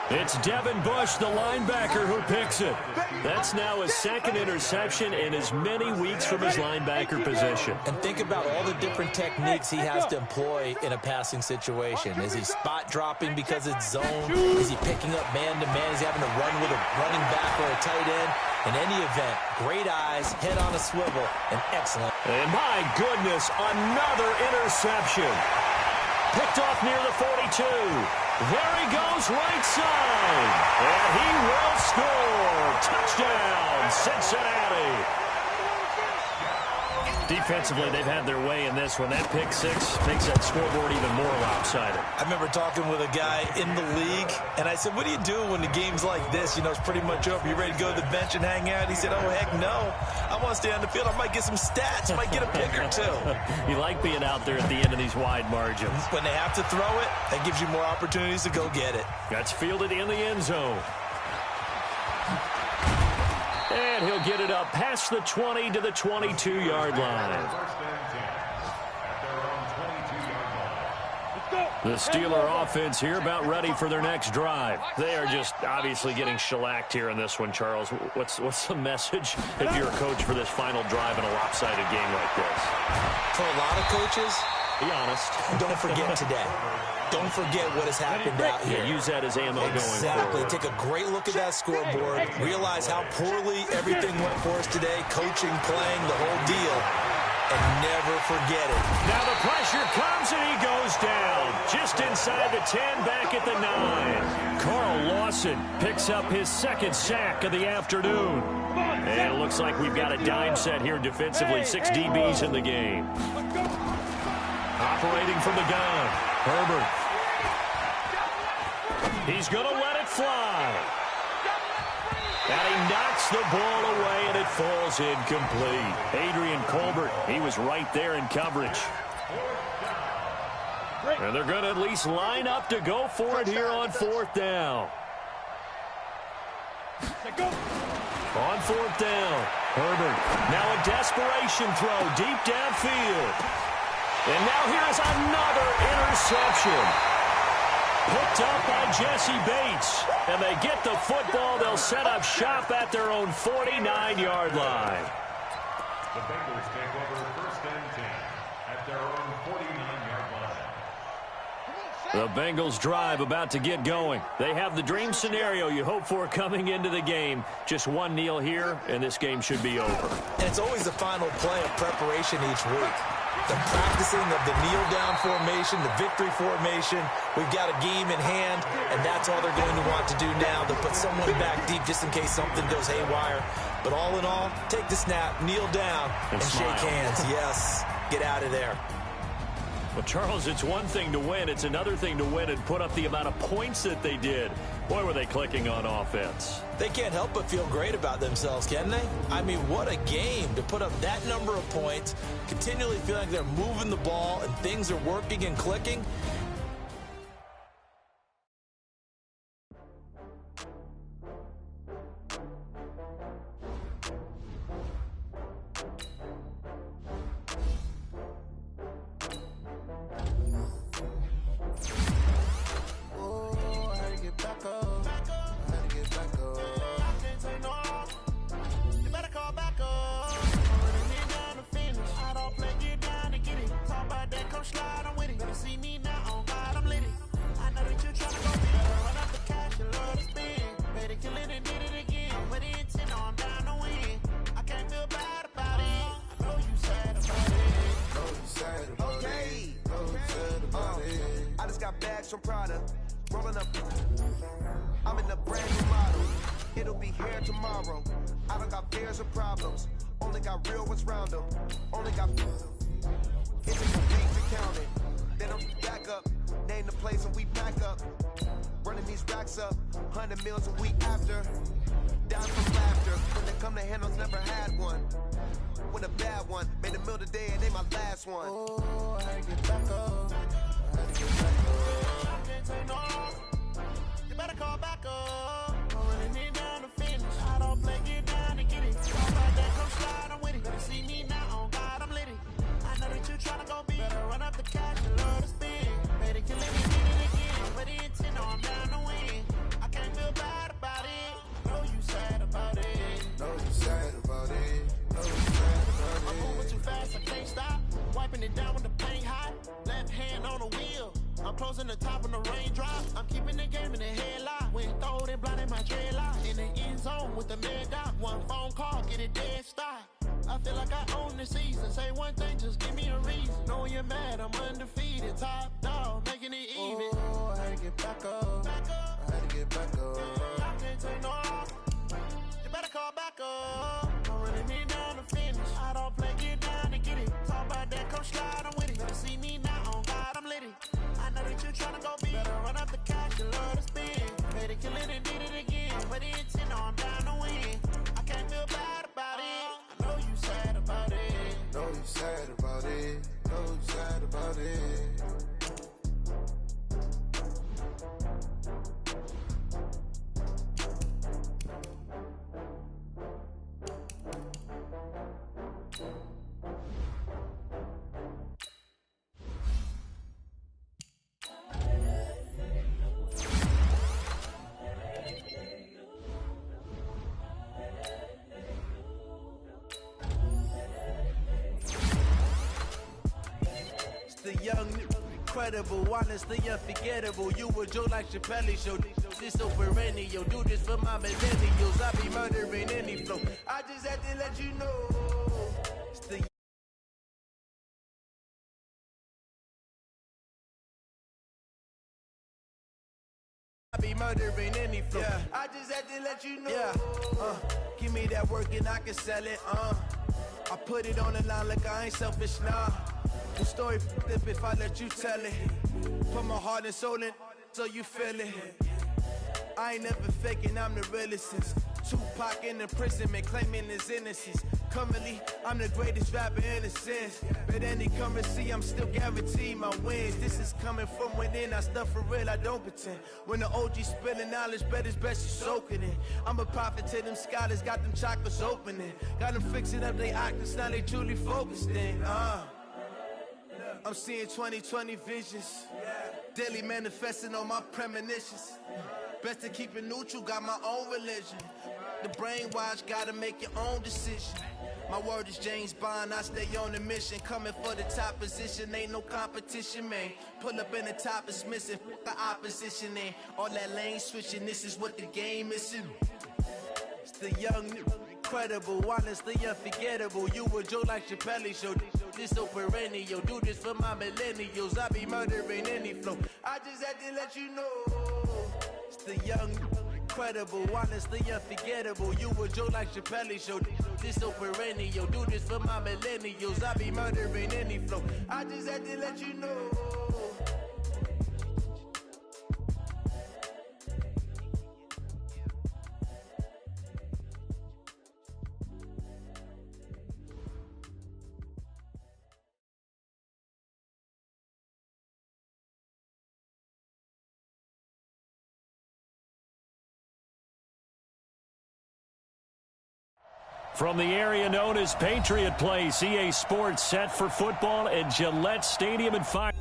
It's Devin Bush, the linebacker, who picks it. That's now his 2nd interception in as many weeks from his linebacker position. And think about all the different techniques he has to employ in a passing situation. Is he spot dropping because it's zone? Is he picking up man-to-man? Is he having to run with a running back or a tight end? In any event, great eyes, head on a swivel, and excellent. And my goodness, another interception. Picked off near the 42. There he goes, right side. And he will score. Touchdown, Cincinnati. Defensively, they've had their way in this one. That pick 6 makes that scoreboard even more lopsided. I remember talking with a guy in the league, and I said, what do you do when the game's like this? You know, it's pretty much over. You ready to go to the bench and hang out? He said, oh, heck no. I want to stay on the field. I might get some stats. I might get a pick or 2. You like being out there at the end of these wide margins. When they have to throw it, that gives you more opportunities to go get it. That's fielded in the end zone. And he'll get it up past the 20 to the 22-yard line. Let's go. The Steeler offense here about ready for their next drive. They are just obviously getting shellacked here in this one, Charles. What's the message if you're a coach for this final drive in a lopsided game like this? For a lot of coaches, be honest. Don't forget today. Don't forget what has happened out here. Yeah, use that as ammo going forward. Exactly. Take a great look at that scoreboard. Realize how poorly everything went for us today. Coaching, playing, the whole deal. And never forget it. Now the pressure comes and he goes down. Just inside the 10, back at the 9. Carl Lawson picks up his second sack of the afternoon. And it looks like we've got a dime set here defensively. 6 DBs in the game. Operating from the gun, Herbert. He's going to let it fly. And he knocks the ball away, and it falls incomplete. Adrian Colbert, he was right there in coverage. And they're going to at least line up to go for it here on 4th down. On 4th down, Herbert. Now a desperation throw deep downfield. And now here is another interception. Picked up by Jesse Bates. And they get the football. They'll set up shop at their own 49-yard line. The Bengals take over 1st and 10 at their own 49-yard line. The Bengals drive about to get going. They have the dream scenario you hope for coming into the game. Just one kneel here, and this game should be over. And it's always the final play of preparation each week. The practicing of the kneel-down formation, the victory formation. We've got a game in hand, and that's all they're going to want to do now. They'll put someone back deep just in case something goes haywire. But all in all, take the snap, kneel down, and shake hands. Yes, get out of there. Well, Charles, it's one thing to win. It's another thing to win and put up the amount of points that they did. Boy, were they clicking on offense. They can't help but feel great about themselves, can they? I mean, what a game to put up that number of points, continually feeling like they're moving the ball and things are working and clicking. incredible, honestly unforgettable. You a joke like Chappelle Show. This so perennial. Do this for my millennials. I be murdering any flow. I just had to let you know. It's the I be murdering any flow. Yeah. I just had to let you know. Yeah. Give me that work and I can sell it. I put it on the line like I ain't selfish, nah. The story flip if I let you tell it. Put my heart and soul in so you feel it. I ain't never faking, I'm the realest since Tupac in imprisonment, claiming his innocence. Currently, I'm the greatest rapper in a sense. But any currency, I'm still guaranteed my wins. This is coming from within, I stuff for real, I don't pretend. When the OG spilling knowledge, bet it's best you soak it in. I'm a prophet to them scholars, got them chakras opening. Got them fixing up they octaves, now they truly focused in. I'm seeing 2020 visions. Daily manifesting on my premonitions. Best to keep it neutral, got my own religion. The brainwash, gotta make your own decision. My word is James Bond, I stay on a mission. Coming for the top position, ain't no competition, man. Pull up in the top is missing, the opposition ain't. All that lane switching, this is what the game is. It's the young, incredible, honestly unforgettable. You a joke like Chappelle Show. This so perennial. Do this for my millennials. I be murdering any flow. I just had to let you know. It's the young, incredible, honestly unforgettable. You a joke like Chappelle Show. This so perennial. Do this for my millennials. I be murdering any flow. I just had to let you know. From the area known as Patriot Place, EA Sports set for football at Gillette Stadium in Fox.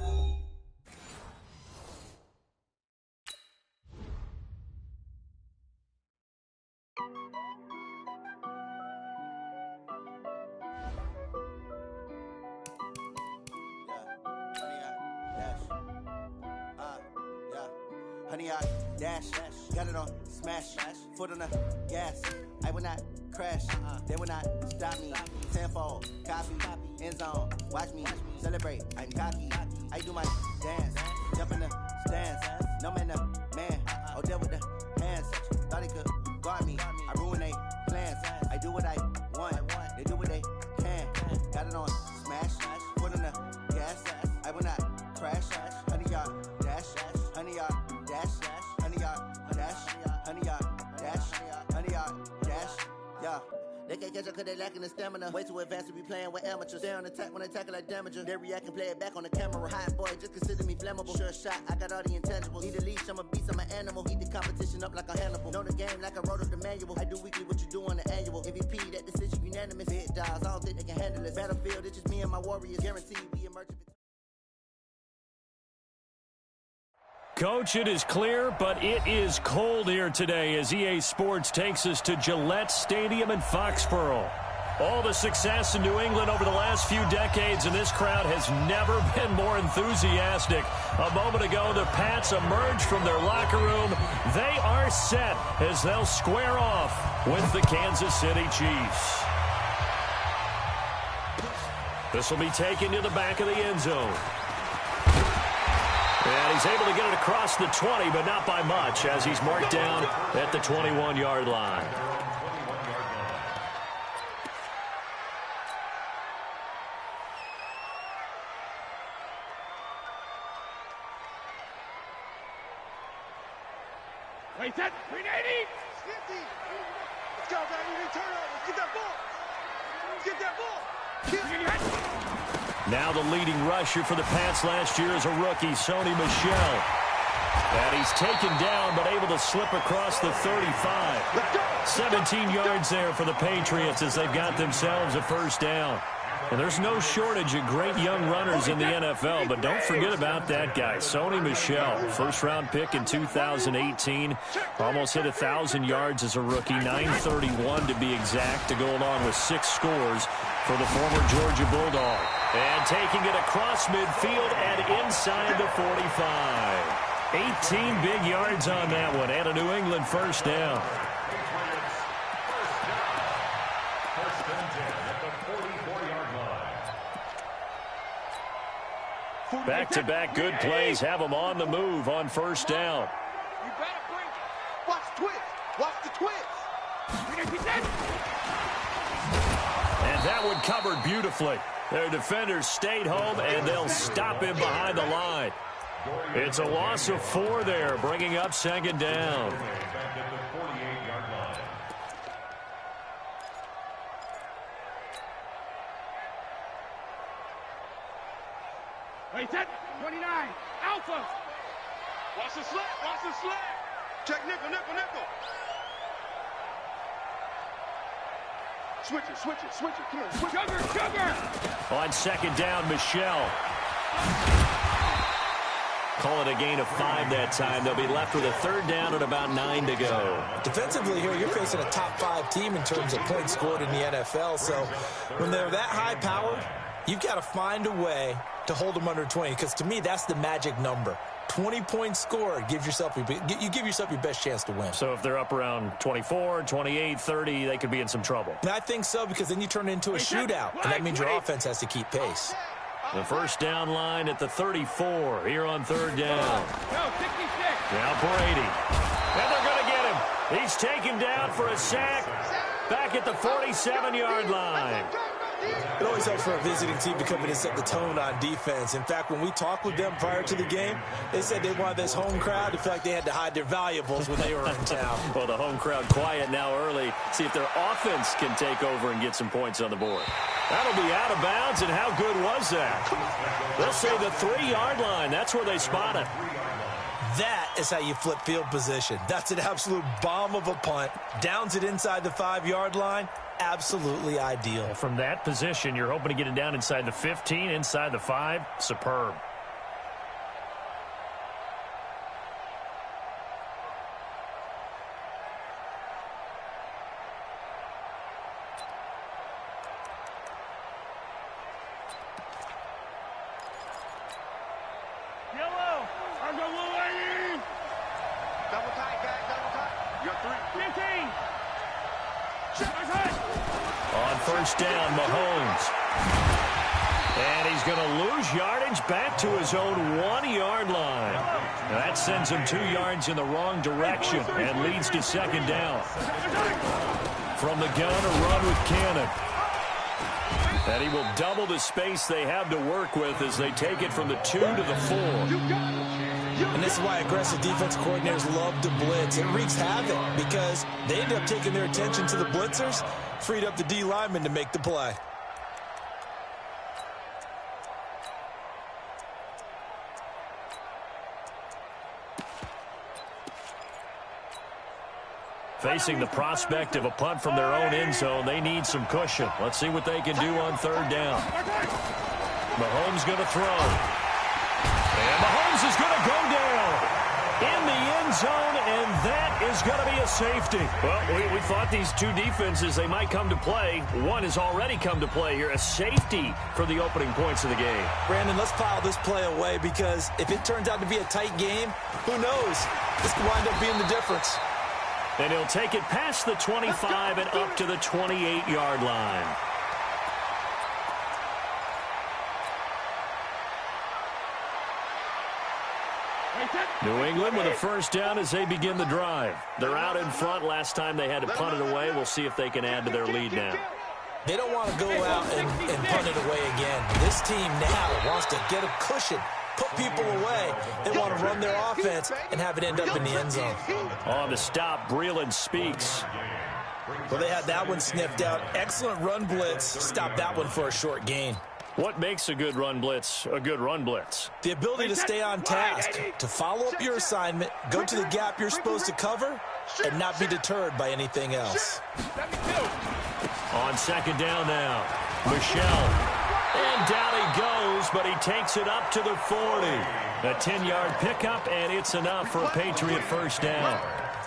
Honey, I dash, got it on, smash, foot on the gas. I will not crash, they will not stop me. Tenfold, copy, end zone, watch me celebrate. I'm cocky, I do my dance, jump in the stands. No man, the man, oh, there with the hands. Thought he could guard me, I ruin they plans. I do what I want, they do what they can. Got it on, smash, foot on the gas. I will not crash, honey, y'all dash, honey, y'all dash, honey, y'all dash, honey, y'all dash, honey, y'all dash, yeah. They can't catch up cause they lacking the stamina. Way too advanced to be playing with amateurs. Stay on attack when they tackle like damager. They react and play it back on the camera. Hot boy, just consider me flammable. Sure shot, I got all the intangibles. Need a leash, I'm a beast, I'm an animal. Eat the competition up like a Hannibal. Know the game like I wrote up the manual. I do weekly what you do on the annual. MVP, that decision unanimous. Big dials, I don't think they can handle this. Battlefield, it's just me and my warriors. Guaranteed we emerge. Coach, it is clear, but it is cold here today as EA Sports takes us to Gillette Stadium in Foxborough. All the success in New England over the last few decades, and this crowd has never been more enthusiastic. A moment ago, the Pats emerged from their locker room. They are set as they'll square off with the Kansas City Chiefs. This will be taken to the back of the end zone. And he's able to get it across the 20, but not by much, as he's marked down at the 21-yard line. Wait, that 380. 50. Let's go, baby. Turnover. Get that ball. Get that ball. Now the leading rusher for the Pats last year is a rookie, Sony Michel. And he's taken down, but able to slip across the 35. 17 yards there for the Patriots as they've got themselves a first down. And there's no shortage of great young runners in the NFL, but don't forget about that guy, Sony Michel. First-round pick in 2018. Almost hit 1,000 yards as a rookie, 931 to be exact, to go along with 6 scores for the former Georgia Bulldog. And taking it across midfield and inside the 45. 18 big yards on that one, and a New England first down. First and 10 at the 44-yard line. Back-to-back good plays have them on the move on first down. You better bring it. Watch the twist. Watch the twist. And that one covered beautifully. Their defenders stayed home, and they'll stop him behind the line. It's a loss of 4 there, bringing up second down. Back at the 48-yard line. Wait, set. 29. Alpha. Watch the slant. Watch the slant. Check nickel, nickel, nickel. Switch it, switch it, switch it. Come on, switch it. Sugar. On second down, Michelle. Call it a gain of 5 that time. They'll be left with a third down and about 9 to go. Defensively here, you're facing a top 5 team in terms of points scored in the NFL. So when they're that high powered, you've got to find a way to hold them under 20. Because to me, that's the magic number. 20 points scored, you give yourself your best chance to win. So if they're up around 24, 28, 30, they could be in some trouble. And I think so, because then you turn it into a shootout, and that means your offense has to keep pace. The first down line at the 34 here on third down. No, 66. Now Brady. And they're going to get him. He's taken down for a sack back at the 47-yard line. It always helps for a visiting team to come in and set the tone on defense. In fact, when we talked with them prior to the game, they said they wanted this home crowd to feel like they had to hide their valuables when they were in town. Well, the home crowd quiet now early. See if their offense can take over and get some points on the board. That'll be out of bounds, and how good was that? They'll say the 3-yard line. That's where they spot it. That is how you flip field position. That's an absolute bomb of a punt. Downs it inside the 5-yard line. Absolutely ideal. From that position, you're hoping to get it down inside the 15, inside the 5. Superb. Yellow. I'm the lane. Double tight, guys, double tight. You're 3. 15. On first down, Mahomes. And he's going to lose yardage back to his own 1-yard line. Now that sends him 2 yards in the wrong direction and leads to second down. From the gun, a run with Cannon. And he will double the space they have to work with as they take it from the 2 to the 4. And this is why aggressive defense coordinators love to blitz. It wreaks havoc because they end up taking their attention to the blitzers, freed up the D lineman to make the play. Facing the prospect of a punt from their own end zone, they need some cushion. Let's see what they can do on third down. Mahomes going to throw. And Mahomes is going to go down in the end zone, and that is going to be a safety. Well, we thought these two defenses, they might come to play. One has already come to play here, a safety for the opening points of the game. Brandon, let's pile this play away because if it turns out to be a tight game, who knows? This could wind up being the difference. And he'll take it past the 25 and up to the 28-yard line. New England with a first down as they begin the drive. They're out in front. Last time they had to punt it away. We'll see if they can add to their lead now. They don't want to go out and punt it away again. This team now wants to get a cushion, put people away. They want to run their offense and have it end up in the end zone. On the stop, Breeland Speaks. Well, they had that one sniffed out. Excellent run blitz. Stop that one for a short gain. What makes a good run blitz a good run blitz? The ability to stay on task, to follow up your assignment, go to the gap you're supposed to cover, and not be deterred by anything else. On second down now, Michelle. And down he goes, but he takes it up to the 40. A 10-yard pickup, and it's enough for a Patriot first down.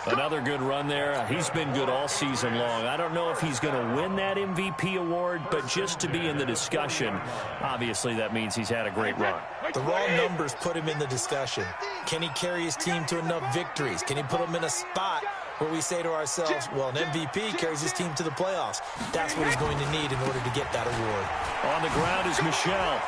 Another good run there. He's been good all season long. I don't know if he's going to win that MVP award, but just to be in the discussion, obviously that means he's had a great run. The raw numbers put him in the discussion. Can he carry his team to enough victories? Can he put them in a spot where we say to ourselves, well, an MVP carries his team to the playoffs. That's what he's going to need in order to get that award. On the ground is Michel.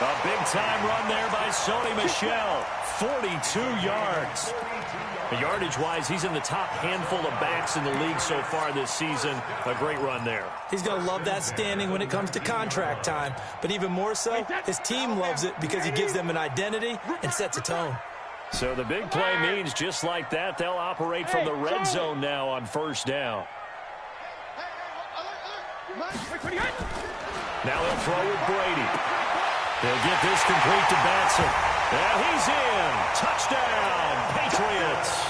A big-time run there by Sony Michel. 42 yards. Yardage-wise, he's in the top handful of backs in the league so far this season. A great run there. He's going to love that standing when it comes to contract time. But even more so, his team loves it because he gives them an identity and sets a tone. So the big play means just like that, they'll operate from the red zone now on first down. Now he'll throw with Brady. They'll get this complete to Batson. And he's in. Touchdown, Patriots.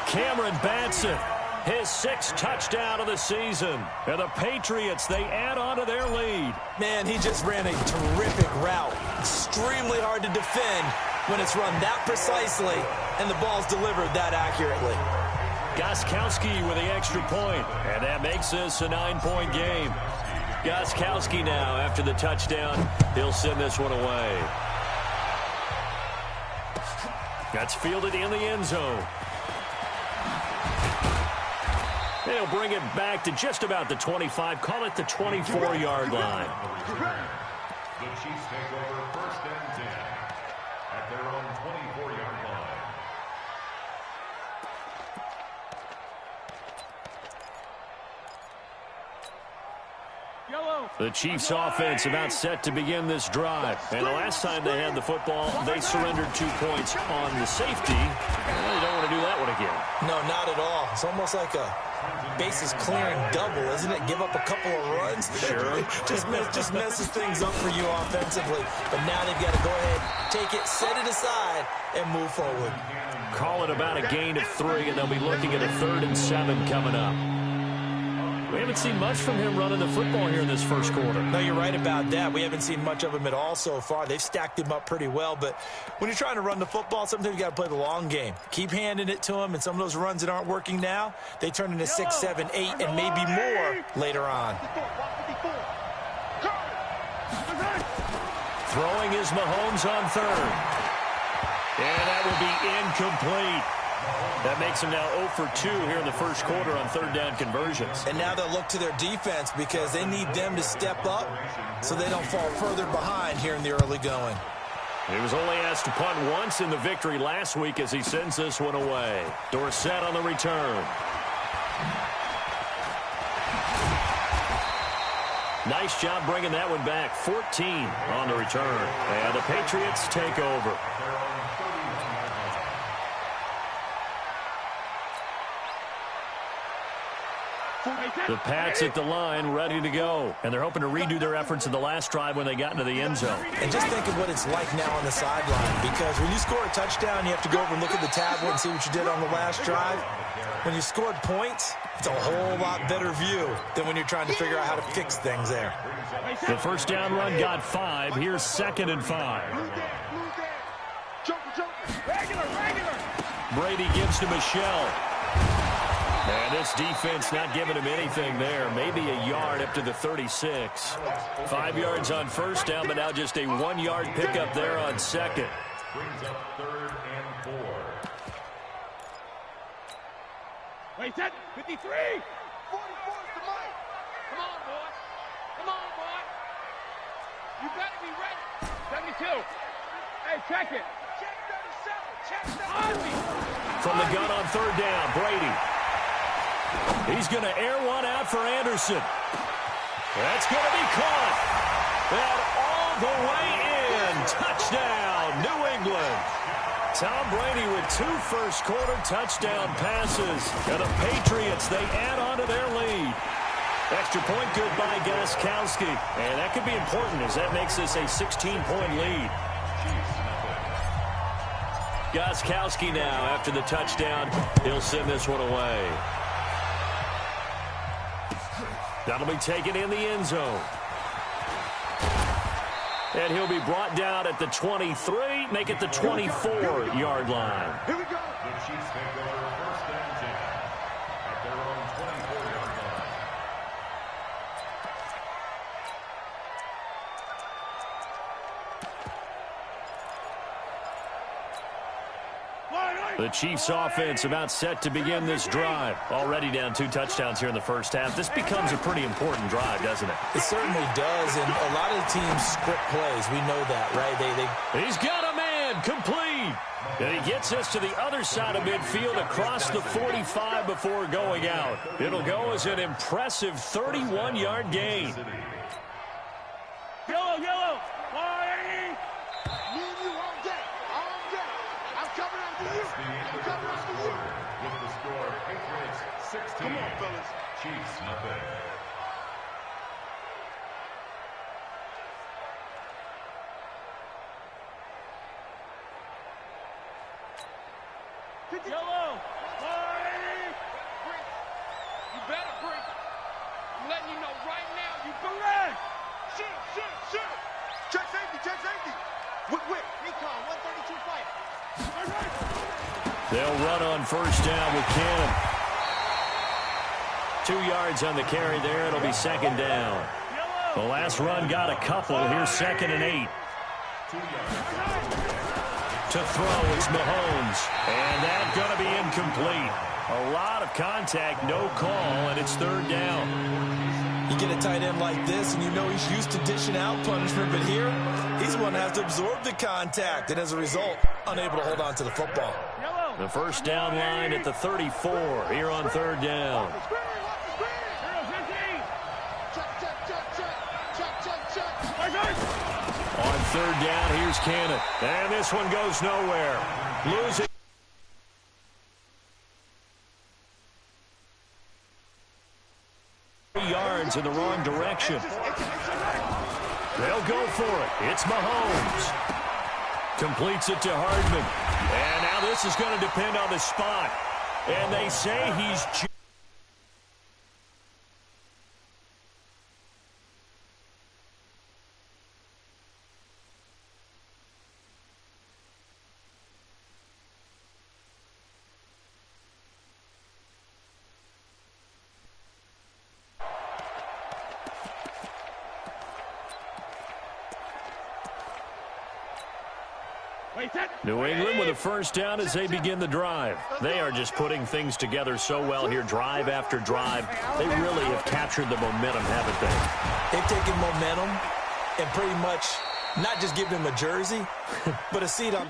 Cameron Batson, his 6th touchdown of the season. And the Patriots, they add on to their lead. Man, he just ran a terrific route. Extremely hard to defend when it's run that precisely and the ball's delivered that accurately. Gostkowski with the extra point. And that makes this a 9-point game. Gostkowski now, after the touchdown, he'll send this one away. That's fielded in the end zone. They'll bring it back to just about the 25, call it the 24-yard line. The Chiefs take over first and 10 at their own 24-yard line. The Chiefs offense about set to begin this drive. And the last time they had the football, they surrendered 2 points on the safety. Well, they don't want to do that one again. No, not at all. It's almost like a bases clearing double, isn't it? Give up a couple of runs. Sure. just messes things up for you offensively. But now they've got to go ahead, take it, set it aside, and move forward. Call it about a gain of 3, and they'll be looking at a 3rd and 7 coming up. We haven't seen much from him running the football here in this first quarter. No, you're right about that. We haven't seen much of him at all so far. They've stacked him up pretty well, but when you're trying to run the football, sometimes you got to play the long game. Keep handing it to him, and some of those runs that aren't working now, they turn into 6, 7, 8, and maybe more later on. Throwing is Mahomes on 3rd. And that will be incomplete. That makes them now 0 for 2 here in the first quarter on 3rd down conversions. And now they'll look to their defense because they need them to step up so they don't fall further behind here in the early going. He was only asked to punt once in the victory last week as he sends this one away. Dorsett on the return. Nice job bringing that one back. 14 on the return. And the Patriots take over. The Pats at the line, ready to go. And they're hoping to redo their efforts in the last drive when they got into the end zone. And just think of what it's like now on the sideline, because when you score a touchdown, you have to go over and look at the tablet and see what you did on the last drive. When you scored points, it's a whole lot better view than when you're trying to figure out how to fix things there. The first down run got 5. Here's 2nd and 5. Brady gives to Michel. And this defense not giving him anything there. Maybe a yard up to the 36. 5 yards on first down, but now just a 1-yard pickup there on 2nd. Brings up 3rd and 4. Wait, set, 53. 44 is the mic. Come on, boy. Come on, boy. You better be ready. 72. Hey, check it. Check 37. Check 37. From the gun on 3rd down, Brady. He's going to air one out for Anderson. That's going to be caught. And all the way in. Touchdown, New England. Tom Brady with 2 first-quarter touchdown passes. And the Patriots, they add on to their lead. Extra point good by Gostkowski. And that could be important as that makes this a 16-point lead. Gostkowski now, after the touchdown, he'll send this one away. That'll be taken in the end zone. And he'll be brought down at the 23, make it the 24-yard line. Here we go. The Chiefs take over first and 10 at their own 24-yard line. The Chiefs offense about set to begin this drive. Already down 2 touchdowns here in the first half. This becomes a pretty important drive, doesn't it? It certainly does, and a lot of the teams script plays. We know that, right? He's got a man, complete. And he gets us to the other side of midfield across the 45 before going out. It'll go as an impressive 31-yard gain. Yellow, yellow. With the score, Patriots 16. Come on, fellas. Chiefs nothing. Yellow. You better break. I'm letting you know right now. You correct. Shoot. Check safety. Whip. Recon, 132 fight. They'll run on first down with Cannon. 2 yards on the carry there. It'll be second down. The last run got a couple. Here's 2nd and 8. To throw, it's Mahomes. And that's going to be incomplete. A lot of contact, no call, and it's 3rd down. You get a tight end like this, and you know he's used to dishing out punishment, but here, he's going to have to absorb the contact, and as a result, unable to hold on to the football. The first down line at the 34 here on 3rd down. On 3rd down, here's Cannon. And this one goes nowhere. Losing. Yards in the wrong direction. They'll go for it. It's Mahomes. Completes it to Hardman. And now this is going to depend on the spot. And they say he's... New England with a first down as they begin the drive. They are just putting things together so well here, drive after drive. They really have captured the momentum, haven't they? They've taken momentum and pretty much not just given him a jersey, but a seat on...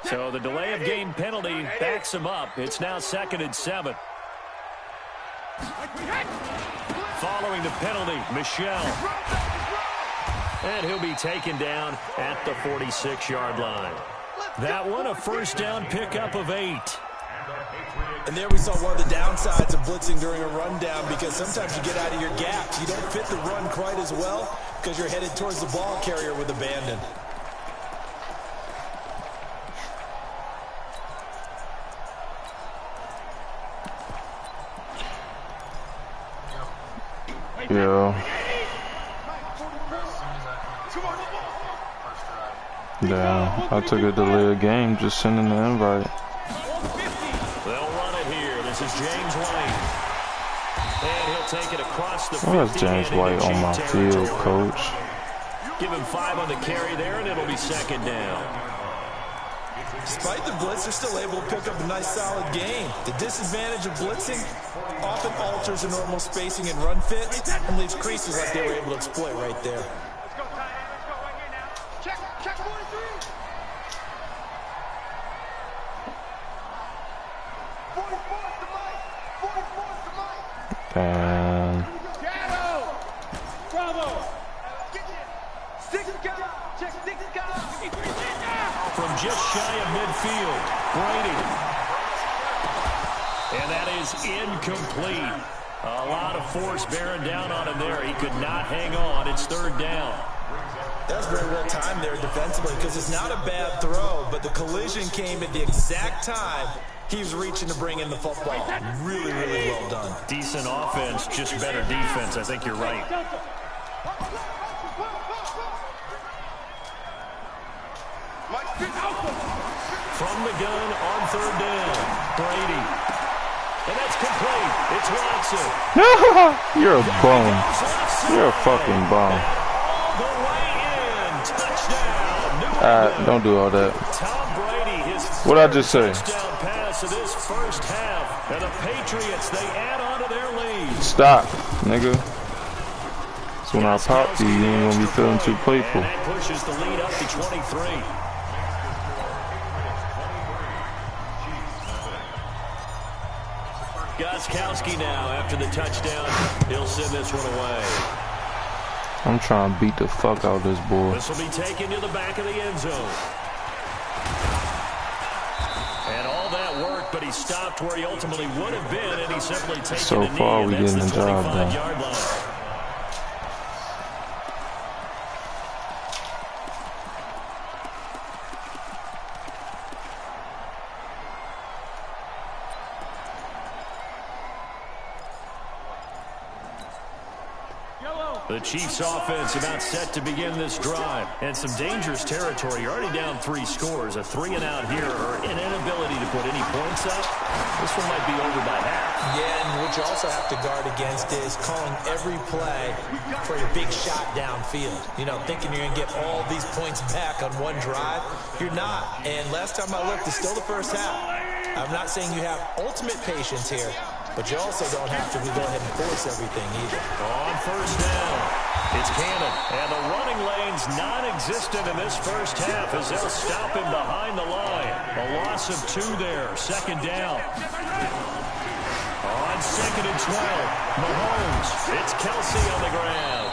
So the delay of game penalty backs him up. It's now 2nd and 7. Following the penalty, Michel. And he'll be taken down at the 46-yard line. That one, a first down pickup of 8. And there we saw one of the downsides of blitzing during a rundown, because sometimes you get out of your gaps. You don't fit the run quite as well because you're headed towards the ball carrier with abandon. Yeah, I took a delay of game just sending the invite. They'll run it here. This is James White. And he'll take it across the 50. Why is James White on my field, coach? Give him 5 on the carry there, and it'll be 2nd down. Despite the blitz, they're still able to pick up a nice, solid game. The disadvantage of blitzing often alters the normal spacing and run fit and leaves creases like they were able to exploit right there. Let's go, tight end. Let's go right here now. Check 43. 44's the mic. 44's the mic. Damn. Bravo. Six guys. Check 6 guys. From just shy of midfield, Brady. And that is incomplete. A lot of force bearing down on him there. He could not hang on. It's 3rd down. That's very well timed there defensively because it's not a bad throw, but the collision came at the exact time he was reaching to bring in the football. Really, really well done. Decent offense, just better defense. I think you're right. From the gun on 3rd down, Brady. And that's complete. It's Watson. You're a bum. You're a fucking bum. All the way in. Touchdown. Don't do all that. Tom Brady, his What'd I just say? touchdown pass of this first half. And the Patriots, they add on to their lead. Stop, nigga. So when I pop to you, you ain't gonna be feeling too playful. And that pushes the lead up to 23. Gostkowski now after the touchdown. He'll send this one away. I'm trying to beat the fuck out of this boy. This will be taken to the back of the end zone. And all that work, but he stopped where he ultimately would have been, and he simply taken So a knee, far, we and that's getting the the job done. 25-yard line. The Chiefs offense about set to begin this drive. And some dangerous territory. You're already down 3 scores. A 3-and-out here or an inability to put any points up. This one might be over by half. Yeah, and what you also have to guard against is calling every play for a big shot downfield. You know, thinking you're going to get all these points back on one drive. You're not. And last time I looked, it's still the first half. I'm not saying you have ultimate patience here, but you also don't have to go ahead and force everything either. On 1st down, it's Cannon. And the running lane's non-existent in this first half as they'll stop him behind the line. A loss of 2 there. 2nd down. On 2nd and 12, Mahomes. It's Kelsey on the ground.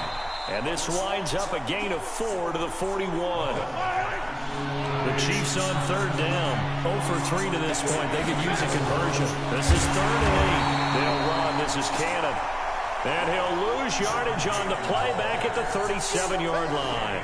And this winds up a gain of 4 to the 41. The Chiefs on 3rd down. 0 for 3 to this point. They could use a conversion. This is 3rd and 8. They'll run. This is Cannon. And he'll lose yardage on the play back at the 37-yard line.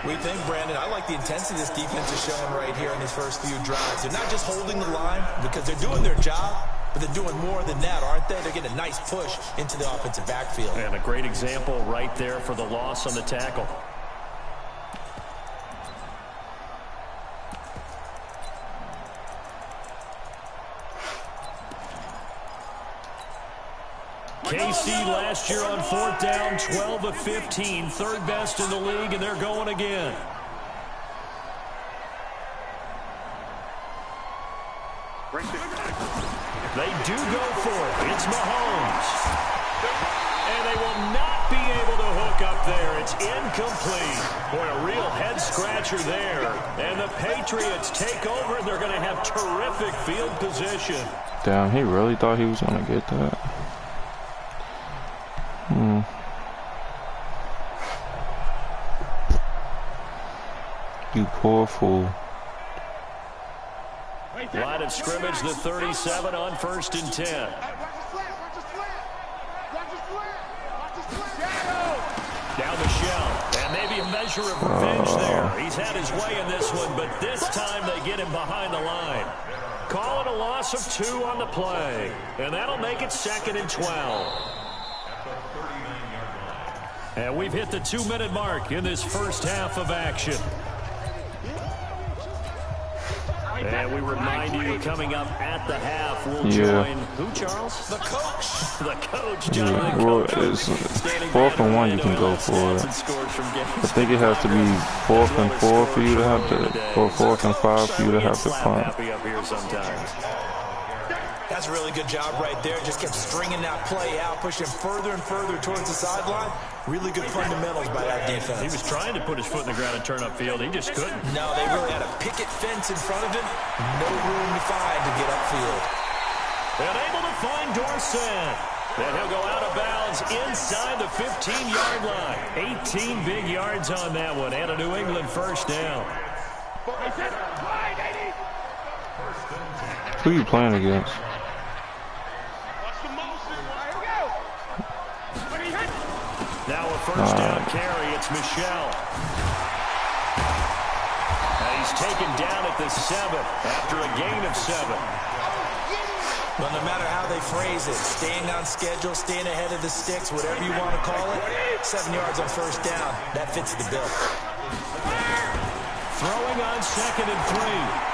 We think, Brandon, I like the intensity this defense is showing right here in these first few drives. They're not just holding the line because they're doing their job, but they're doing more than that, aren't they? They're getting a nice push into the offensive backfield. And a great example right there for the loss on the tackle. KC last year on 4th down, 12 of 15, 3rd best in the league, and they're going again. They do go for it. It's Mahomes. And they will not be able to hook up there. It's incomplete. Boy, a real head-scratcher there. And the Patriots take over, and they're going to have terrific field position. Damn, he really thought he was going to get that. You poor fool. Line of scrimmage, the 37 on 1st and 10. Down the shell, and maybe a measure of revenge there. He's had his way in this one, but this time they get him behind the line. Call it a loss of 2 on the play, and that'll make it 2nd and 12. And we've hit the 2-minute mark in this first half of action. And And we remind you, coming up at the half, we'll join who, Charles? The coach. The coach, John. Yeah, well, it's 4th and 1 you can go for it. I think it has to be 4th and 4 for you to have to, or 4th and 5 for you to have to punt. That's a really good job right there. Just kept stringing that play out, pushing further and further towards the sideline. Really good fundamentals by that defense. He was trying to put his foot in the ground and turn upfield. He just couldn't. No, they really had a picket fence in front of him. No room to find to get upfield. And able to find Dorsett. And he'll go out of bounds inside the 15-yard line. 18 big yards on that one. And a New England first down. Who are you playing against? Now a first down carry. It's Michel. And he's taken down at the 7 after a gain of 7. Well, no matter how they phrase it, staying on schedule, staying ahead of the sticks, whatever you want to call it, 7 yards on first down, that fits the bill. Throwing on 2nd and 3.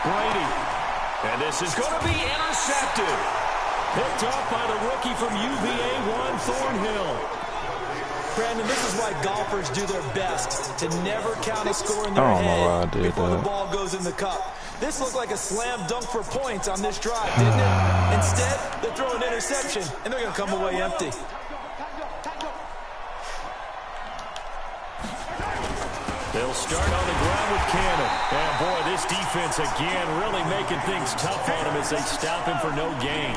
Brady. And this is going to be intercepted. Picked off by the rookie from UVA, Juan Thornhill. Brandon, this is why golfers do their best to never count a score in their head before the ball goes in the cup. This looked like a slam dunk for points on this drive, didn't it? Instead, they throw an interception, and they're going to come away empty. They'll start on the ground with Cannon. And boy, this defense again really making things tough on him as they stop him for no gain.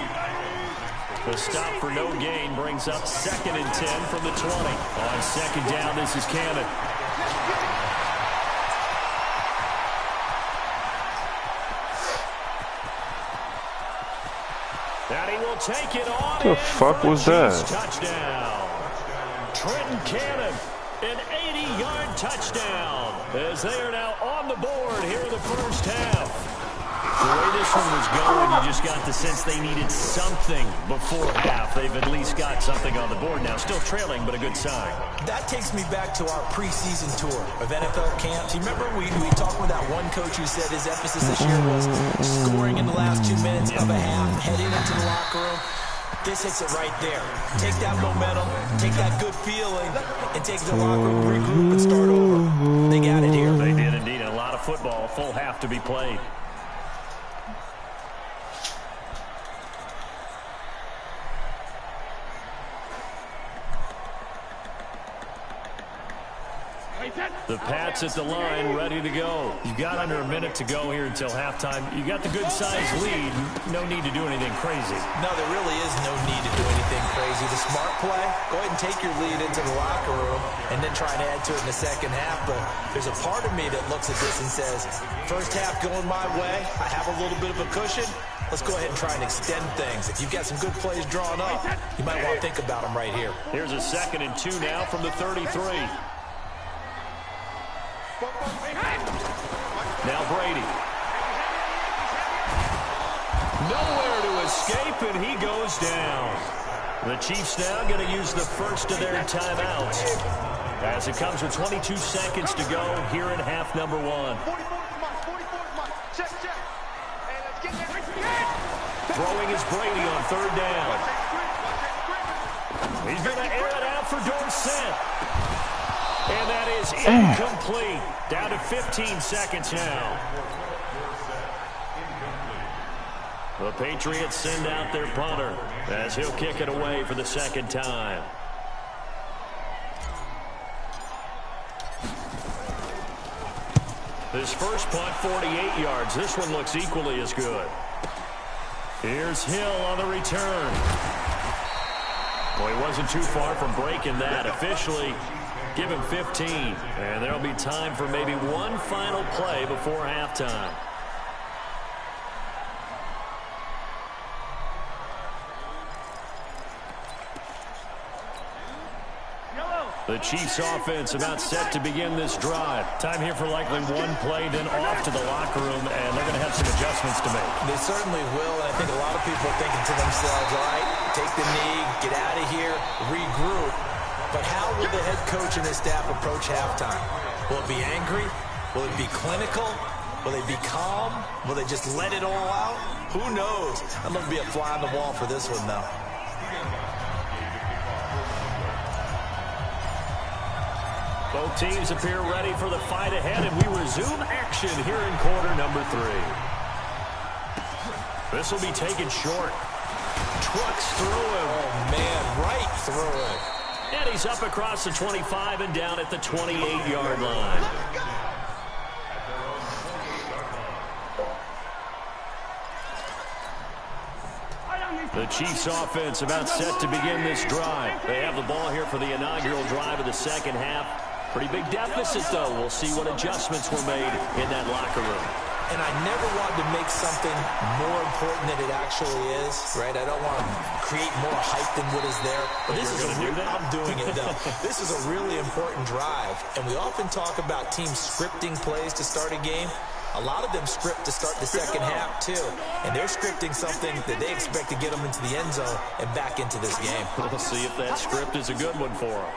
The stop for no gain brings up 2nd and 10 from the 20. On 2nd down, this is Cannon. And he will take it on. What the fuck was that? Touchdown. Trenton Cannon, an 80-yard touchdown. As they are now on the board here in the first half. The way this one was going, you just got the sense they needed something before half. They've at least got something on the board now. Still trailing, but a good sign. That takes me back to our preseason tour of NFL camps. You remember we talked with that one coach who said his emphasis this year was scoring in the last 2 minutes of a half, heading into the locker room. This hits it right there. Take that momentum, take that good feeling, and take the locker room, regroup, and start over. They got it here. They did indeed. A lot of football, full half to be played. The Pats at the line, ready to go. You've got under a minute to go here until halftime. You got the good-sized lead. No need to do anything crazy. No, there really is no need to do anything crazy. The smart play, go ahead and take your lead into the locker room and then try to add to it in the second half. But there's a part of me that looks at this and says, first half going my way. I have a little bit of a cushion. Let's go ahead and try and extend things. If you've got some good plays drawn up, you might want to think about them right here. Here's a 2nd and 2 now from the 33. Now Brady. Nowhere to escape, and he goes down. The Chiefs now going to use the first of their timeouts as it comes with 22 seconds to go here in half number 1. Throwing is Brady on 3rd down. He's going to air it out for Dorsett. And that is incomplete. Down to 15 seconds now. The Patriots send out their punter as he'll kick it away for the 2nd time. This first punt, 48 yards. This one looks equally as good. Here's Hill on the return. Well, he wasn't too far from breaking that. Officially, give him 15. And there'll be time for maybe one final play before halftime. The Chiefs offense about set to begin this drive. Time here for likely one play, then off to the locker room, and they're going to have some adjustments to make. They certainly will, and I think a lot of people are thinking to themselves, all right, take the knee, get out of here, regroup. But how will the head coach and his staff approach halftime? Will it be angry? Will it be clinical? Will they be calm? Will they just let it all out? Who knows? I'd love to be a fly on the wall for this one, though. Both teams appear ready for the fight ahead, and we resume action here in quarter number 3. This will be taken short. Trucks through him. Oh, man, right through it. And he's up across the 25 and down at the 28-yard line. The Chiefs offense about set to begin this drive. They have the ball here for the inaugural drive of the second half. Pretty big deficit, though. We'll see what adjustments were made in that locker room. And I never wanted to make something more important than it actually is, right? I don't want to create more hype than what is there. But this is I'm doing it, though. This is a really important drive. And we often talk about teams scripting plays to start a game. A lot of them script to start the second half, too. And they're scripting something that they expect to get them into the end zone and back into this game. We'll see if that script is a good one for them.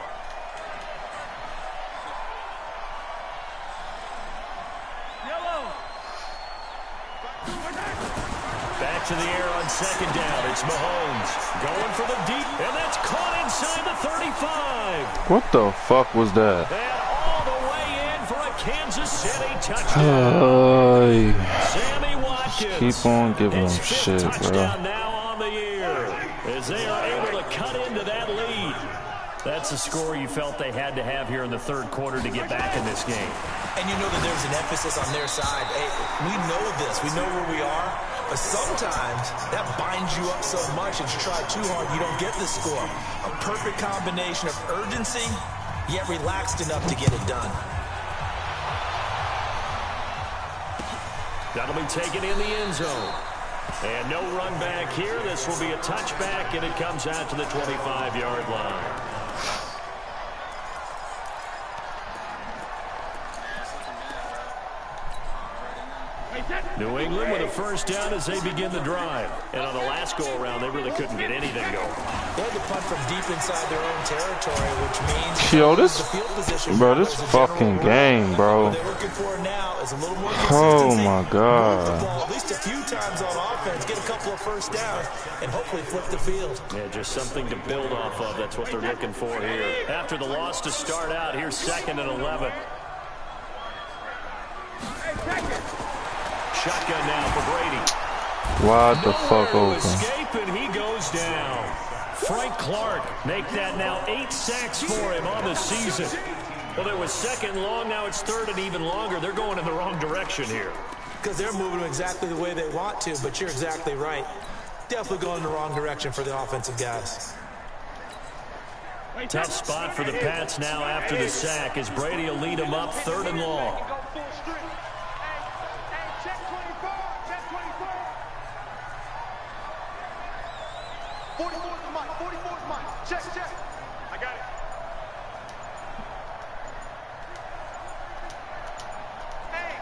Back to the air on second down. It's Mahomes going for the deep, and that's caught inside the 35. What the fuck was that? And all the way in for a Kansas City touchdown. Sammy Watkins. Keep on giving them shit, touchdown bro. now on the year as they are able to cut into that lead. That's a score you felt they had to have here in the third quarter to get back in this game. And you know that there's an emphasis on their side. Hey, we know this. We know where we are. But sometimes that binds you up so much that you try too hard, you don't get the score. A perfect combination of urgency, yet relaxed enough to get it done. That'll be taken in the end zone. And no run back here. This will be a touchback, and it comes out to the 25-yard line. New England with a first down as they begin the drive. And on the last go-around, they really couldn't get anything going. They had to punt from deep inside their own territory, which means Yo, this, the field position. bro, this fucking game, bro. What they're looking for now is a little more Oh consistency. my Move God. the ball at least a few times on offense, get a couple of first downs, and hopefully flip the field. Yeah, just something to build off of. That's what they're looking for here. After the loss to start out, here's 2nd and 11. Shotgun now for Brady. Wide the fuck open. Escape, and he goes down. Frank Clark make that now 8 sacks for him on the season. Well, it was 2nd long. Now it's 3rd and even longer. They're going in the wrong direction here. Because they're moving exactly the way they want to, but you're exactly right. Definitely going in the wrong direction for the offensive guys. Tough spot for the Pats now after the sack as Brady will lead them up 3rd and long. Check. I got it. Hey,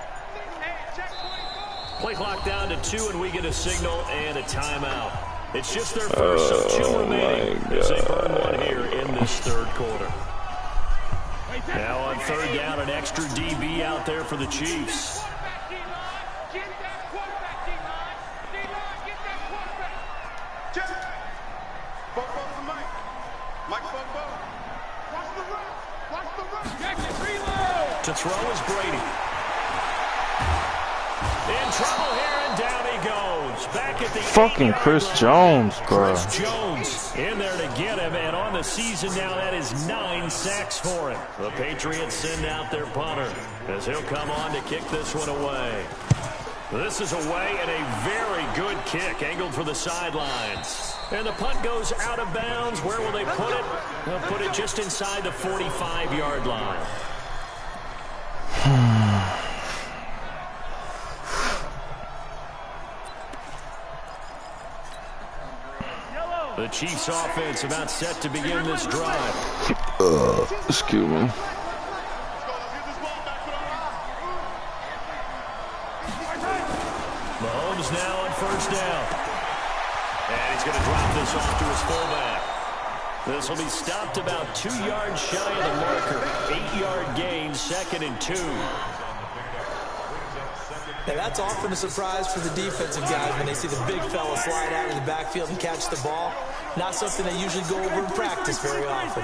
check 24. Play clock down to 2, and we get a signal and a timeout. It's just their first, so 2 remaining as they burn one here in this third quarter. Now on 3rd down, an extra DB out there for the Chiefs. To throw is Brady. In trouble here, and down he goes. Back at the fucking Chris Jones, bro. Chris Jones in there to get him, and on the season now, that is 9 sacks for him. The Patriots send out their punter as he'll come on to kick this one away. This is away, and a very good kick, angled for the sidelines. And the punt goes out of bounds. Where will they put it? They'll put it just inside the 45-yard line. The Chiefs offense about set to begin this drive. Excuse me. Mahomes now on 1st down. And he's going to drop this off to his fullback. This will be stopped about 2 yards shy of the marker. 8-yard gain, 2nd and 2. And that's often a surprise for the defensive guys when they see the big fella slide out of the backfield and catch the ball. Not something they usually go over in practice very often.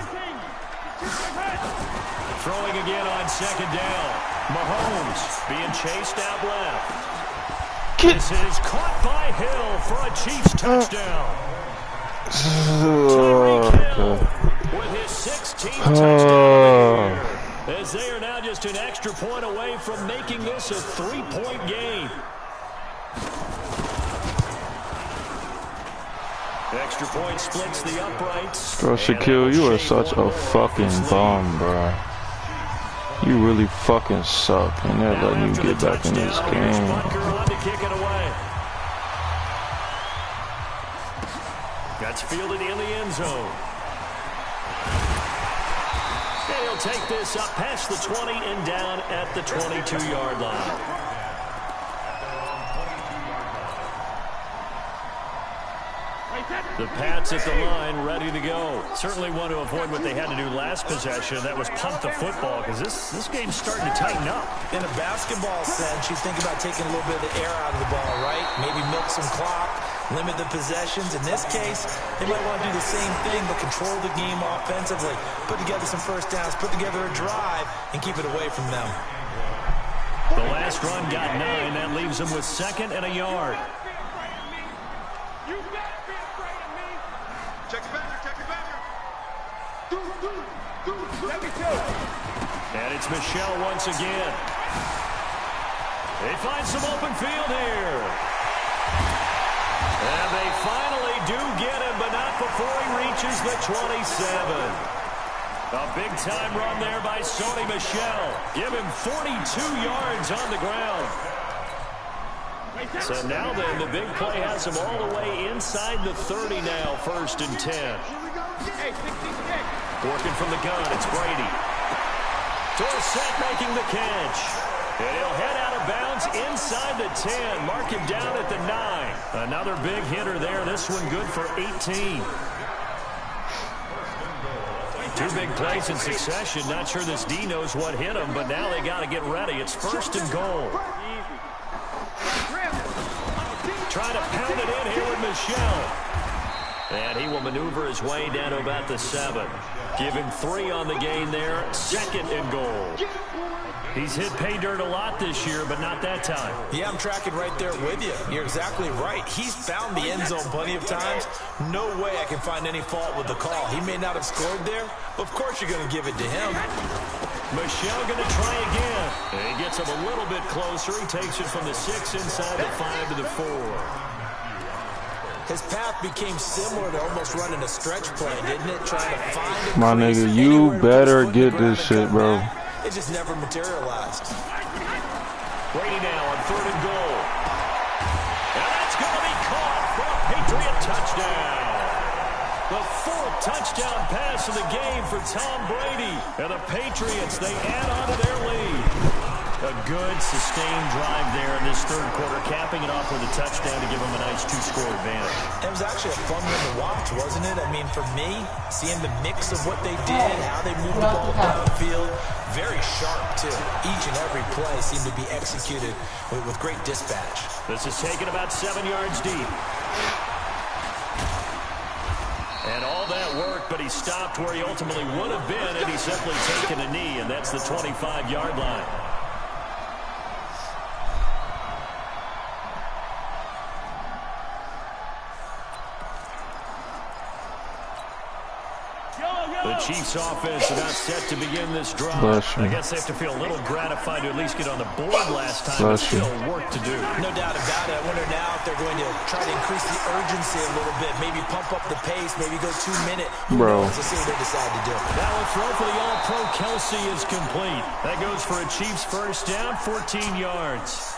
Throwing again on second down. Mahomes being chased out left. This is caught by Hill for a Chiefs touchdown. Tyreek Hill with his 16th touchdown of the year. As they are now just an extra point away from making this a 3-point game. Extra point splits the uprights. Bro, Shaquille, you are such a fucking bum, bro. You really fucking suck, and they're letting you get back in this game. That's fielded in the end zone. And he'll take this up past the 20 and down at the 22-yard line. The Pats at the line, ready to go. Certainly want to avoid what they had to do last possession. That was pump the football, because this game's starting to tighten up. In a basketball sense, you think about taking a little bit of the air out of the ball, right? Maybe milk some clock, limit the possessions. In this case, they might want to do the same thing, but control the game offensively. Put together some first downs, put together a drive, and keep it away from them. The last run got 9. That leaves them with 2nd and a yard. And it's Michelle once again. They find some open field here. And they finally do get him, but not before he reaches the 27. A big-time run there by Sony Michel. Give him 42 yards on the ground. So now then, the big play has him all the way inside the 30 now, 1st and 10. Working from the gun, it's Brady. Dorsett making the catch. And he'll head out of bounds inside the 10. Mark him down at the 9. Another big hitter there. This one good for 18. 2 big plays in succession. Not sure this D knows what hit him, but now they got to get ready. It's 1st and goal. Trying to pound it in here with Michel. And he will maneuver his way down to about the 7. Give him 3 on the gain there. 2nd and goal. He's hit pay dirt a lot this year, but not that time. Yeah, I'm tracking right there with you. You're exactly right. He's found the end zone plenty of times. No way I can find any fault with the call. He may not have scored there, but of course you're going to give it to him. Michel going to try again. And he gets him a little bit closer. He takes it from the 6 inside the 5 to the 4. His path became similar to almost running a stretch play, didn't it? Trying to find a My nigga, you better get this shit, bro. It just never materialized. Brady now on 3rd and goal. And that's going to be caught for a Patriot touchdown. The 4th touchdown pass of the game for Tom Brady. And the Patriots, they add on to their lead. A good, sustained drive there in this 3rd quarter, capping it off with a touchdown to give them a nice 2-score advantage. It was actually a fun one to watch, wasn't it? I mean, for me, seeing the mix of what they did, how they moved the ball downfield, very sharp, too. Each and every play seemed to be executed with great dispatch. This is taken about 7 yards deep. And all that work, but he stopped where he ultimately would have been had he simply taken a knee, and that's the 25-yard line. The Chiefs offense about set to begin this drive. I guess they have to feel a little gratified to at least get on the board last time, but still work to do. No doubt about it. I wonder now if they're going to try to increase the urgency a little bit, maybe pump up the pace, maybe go 2-minute. Bro. Let's see what they decide to do. That one throw for the All-Pro Kelsey is complete. That goes for a Chiefs first down, 14 yards.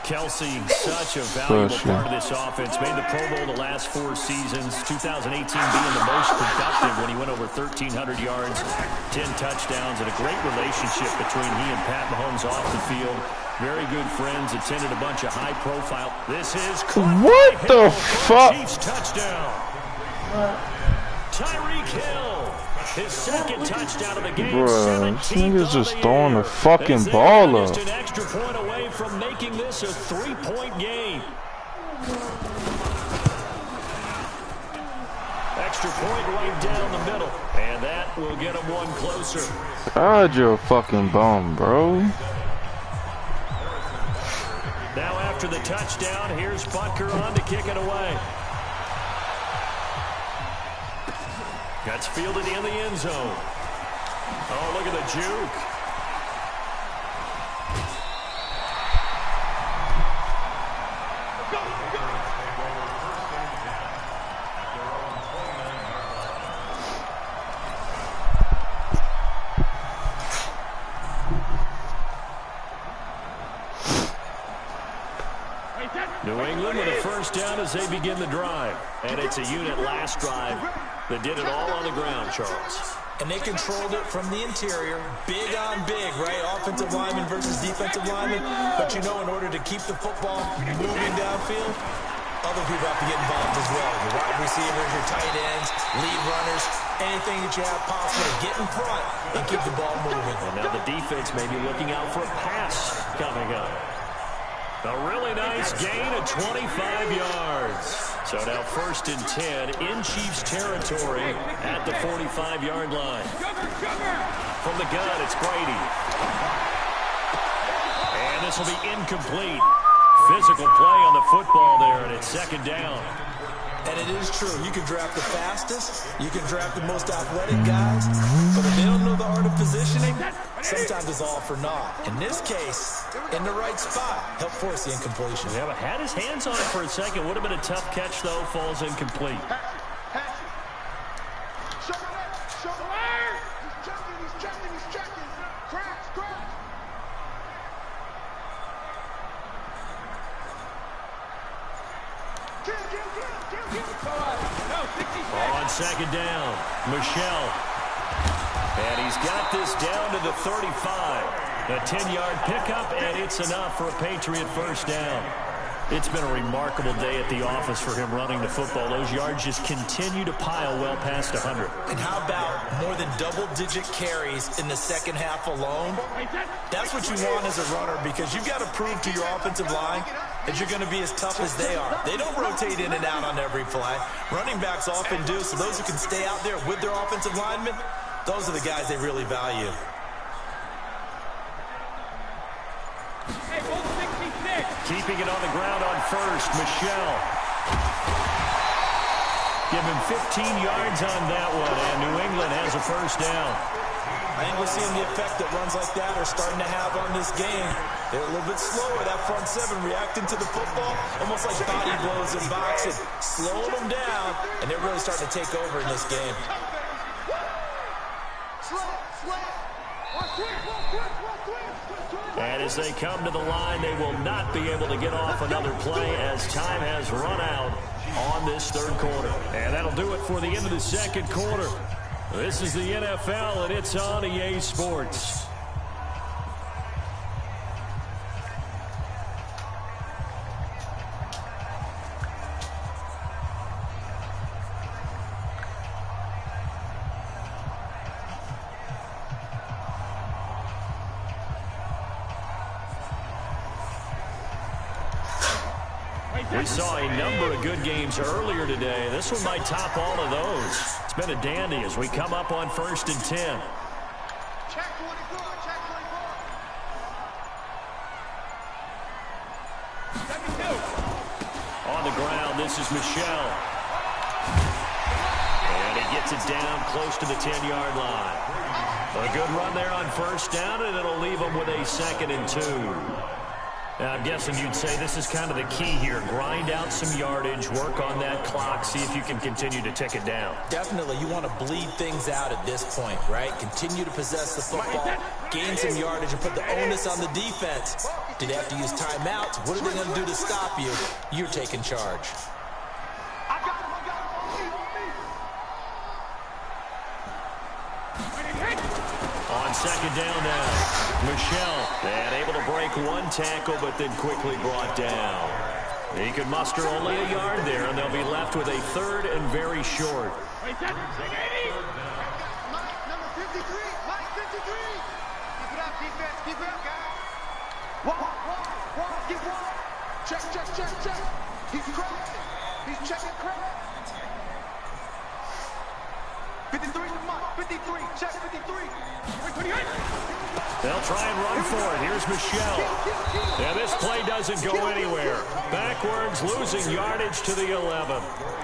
Kelsey, such a valuable part of this offense. Made the Pro Bowl the last 4 seasons. 2018 being the most productive when he went over 1,300 yards, 10 touchdowns, and a great relationship between he and Pat Mahomes off the field. Very good friends, attended a bunch of high profile. This is what the fuck? Chiefs touchdown. Tyreek Hill His second touchdown of the game. Bruh, this nigga's just throwing the fucking ball up. Just an extra point away from making this a 3-point game. Extra point right down the middle. And that will get him one closer. God, you're a fucking bum, bro. Now after the touchdown, here's Butker on to kick it away. That's fielded in the end zone. Oh, look at the juke. New England with a first down as they begin the drive. And it's a unit last drive that did it all on the ground, Charles. And they controlled it from the interior, big on big, right? Offensive lineman versus defensive lineman. But you know, in order to keep the football moving downfield, other people have to get involved as well. Your wide receivers, your tight ends, lead runners, anything that you have possible to get in front and keep the ball moving. And now the defense may be looking out for a pass coming up. A really nice gain of 25 yards. So now 1st and 10 in Chiefs territory at the 45-yard line. From the gun, it's Brady. And this will be incomplete. Physical play on the football there, and it's 2nd down. And it is true. You can draft the fastest. You can draft the most athletic guys. But if they don't know the art of positioning, sometimes it's all for naught. In this case, in the right spot, help force the incompletion. Yeah, but had his hands on it for a second. Would have been a tough catch, though. Falls incomplete. On 2nd down, Michelle. And he's got this down to the 35. A 10-yard pickup, and it's enough for a Patriot first down. It's been a remarkable day at the office for him running the football. Those yards just continue to pile well past 100. And how about more than double-digit carries in the second half alone? That's what you want as a runner, because you've got to prove to your offensive line that you're going to be as tough as they are. They don't rotate in and out on every play. Running backs often do, so those who can stay out there with their offensive linemen, those are the guys they really value. Keeping it on the ground on 1st, Michelle. Give him 15 yards on that one, and New England has a first down. I think we're seeing the effect that runs like that are starting to have on this game. They're a little bit slower, that front seven, reacting to the football, almost like body blows in boxing, slowing them down, and they're really starting to take over in this game. And as they come to the line, they will not be able to get off another play as time has run out on this 3rd quarter. And that'll do it for the end of the 2nd quarter. This is the NFL, and it's on EA Sports. We saw a number of good games earlier today. This one might top all of those. It's been a dandy as we come up on 1st and 10. Check 24, check 24. On the ground, this is Michelle. And he gets it down close to the 10-yard line. A good run there on 1st down, and it'll leave them with a 2nd and 2. Now, I'm guessing you'd say this is kind of the key here. Grind out some yardage, work on that clock, see if you can continue to tick it down. Definitely. You want to bleed things out at this point, right? Continue to possess the football, gain some yardage, and put the onus on the defense. Do they have to use timeouts? What are they going to do to stop you? You're taking charge. On 2nd down now, Michelle, and able to break one tackle, but then quickly brought down. He could muster only a yard there, and they'll be left with a 3rd and very short. Mike 53. Keep it up, defense. Keep it up, guys. Walk. Get walk. Check. He's crashing. He's checking crash. 53 to Mike. 53. Check 53. 28. They'll try and run for it. Here's Michelle. Yeah, this play doesn't go anywhere. Backwards, losing yardage to the 11.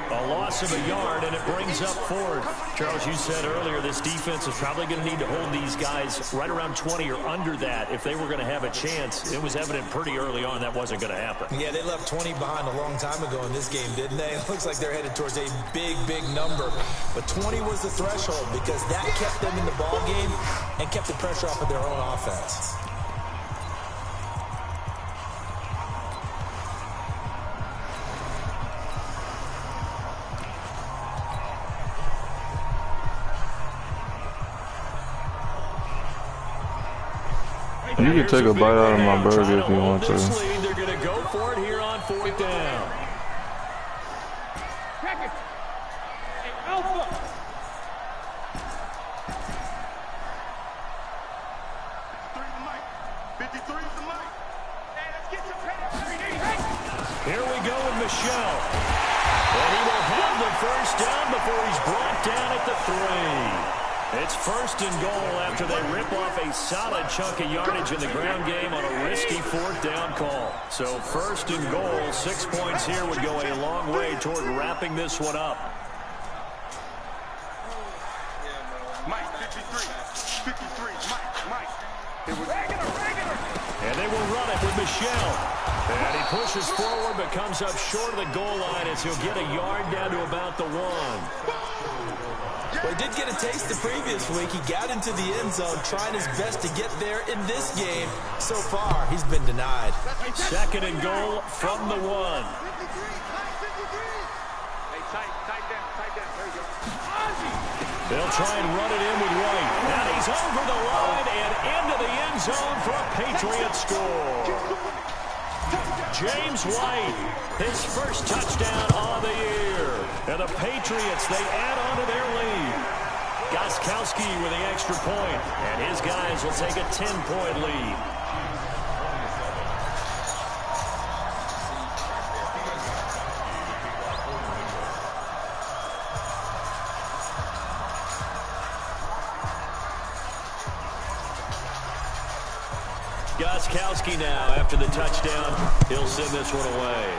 A loss of a yard, and it brings up fourth. Charles, you said earlier this defense is probably going to need to hold these guys right around 20 or under that if they were going to have a chance. It was evident pretty early on that wasn't going to happen. Yeah, they left 20 behind a long time ago in this game, didn't they? It looks like they're headed towards a big number. But 20 was the threshold because that kept them in the ball game and kept the pressure off of their own offense. You can take a bite out of my burger if you want to. They're going to go for it here on fourth down. Alpha. Here we go with Michelle. And he will have the first down before he's brought down at the 3. It's first and goal after they rip off a solid chunk of yardage in the ground game on a risky fourth down call. So first and goal, 6 points here would go a long way toward wrapping this one up. Mike 53. Mike. And they will run it with Michelle. And he pushes forward but comes up short of the goal line as he'll get a yard down to about the 1. Well, he did get a taste the previous week. He got into the end zone trying his best to get there in this game. So far, he's been denied. Second and goal from the 1. Hey, tight down. There you go. They'll try and run it in with White. And he's over the line and into the end zone for a Patriot score. James White, his first touchdown on the year. And the Patriots, they add on to their lead. Gostkowski with the extra point, and his guys will take a 10-point lead. Gostkowski now, after the touchdown, he'll send this one away.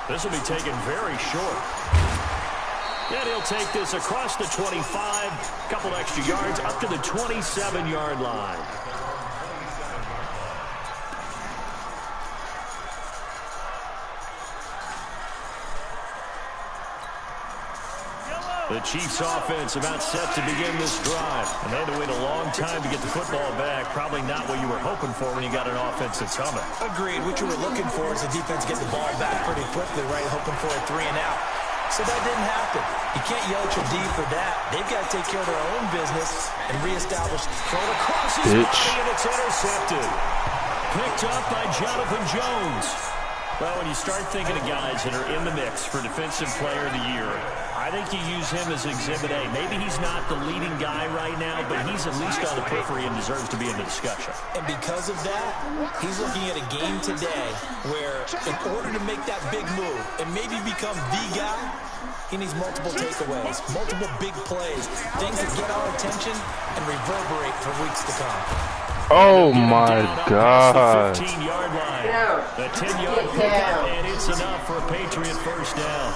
This will be taken very short. And he'll take this across the 25, a couple extra yards, up to the 27-yard line. The Chiefs offense about set to begin this drive. And they had to wait a long time to get the football back. Probably not what you were hoping for when you got an offense that's humming. Agreed. What you were looking for is the defense get the ball back pretty quickly, right? Hoping for a 3 and out. So that didn't happen. You can't yell at your D for that. They've got to take care of their own business and reestablish. Throw it across his body, and it's intercepted. Picked up by Jonathan Jones. Well, when you start thinking of guys that are in the mix for Defensive Player of the Year, I think you use him as Exhibit A. Maybe he's not the leading guy right now, but he's at least on the periphery and deserves to be in the discussion. And because of that, he's looking at a game today where in order to make that big move and maybe become the guy, he needs multiple takeaways, multiple big plays, things that get our attention and reverberate for weeks to come. Oh my God. The 15-yard line. The 10-yard pickup, and it's enough for a Patriot first down.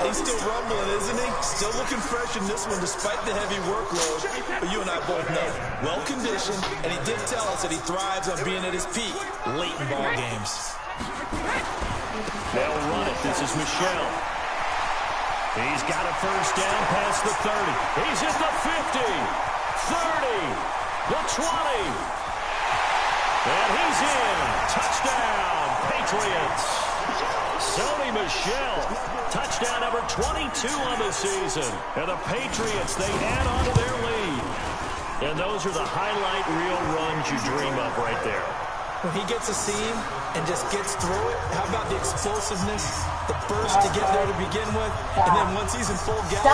He's still rumbling, isn't he? Still looking fresh in this one despite the heavy workload. But you and I both know, well-conditioned, and he did tell us that he thrives on being at his peak late in ball games. They'll run it. This is Michelle. He's got a first down past the 30. He's at the 50, 30. The 20. And he's in. Touchdown, Patriots. Sony Michel. Touchdown number 22 on the season. And the Patriots, they add on to their lead. And those are the highlight reel runs you dream of right there. When he gets a seam and just gets through it, how about the explosiveness, the burst to get there to begin with, and then once he's in full gallop,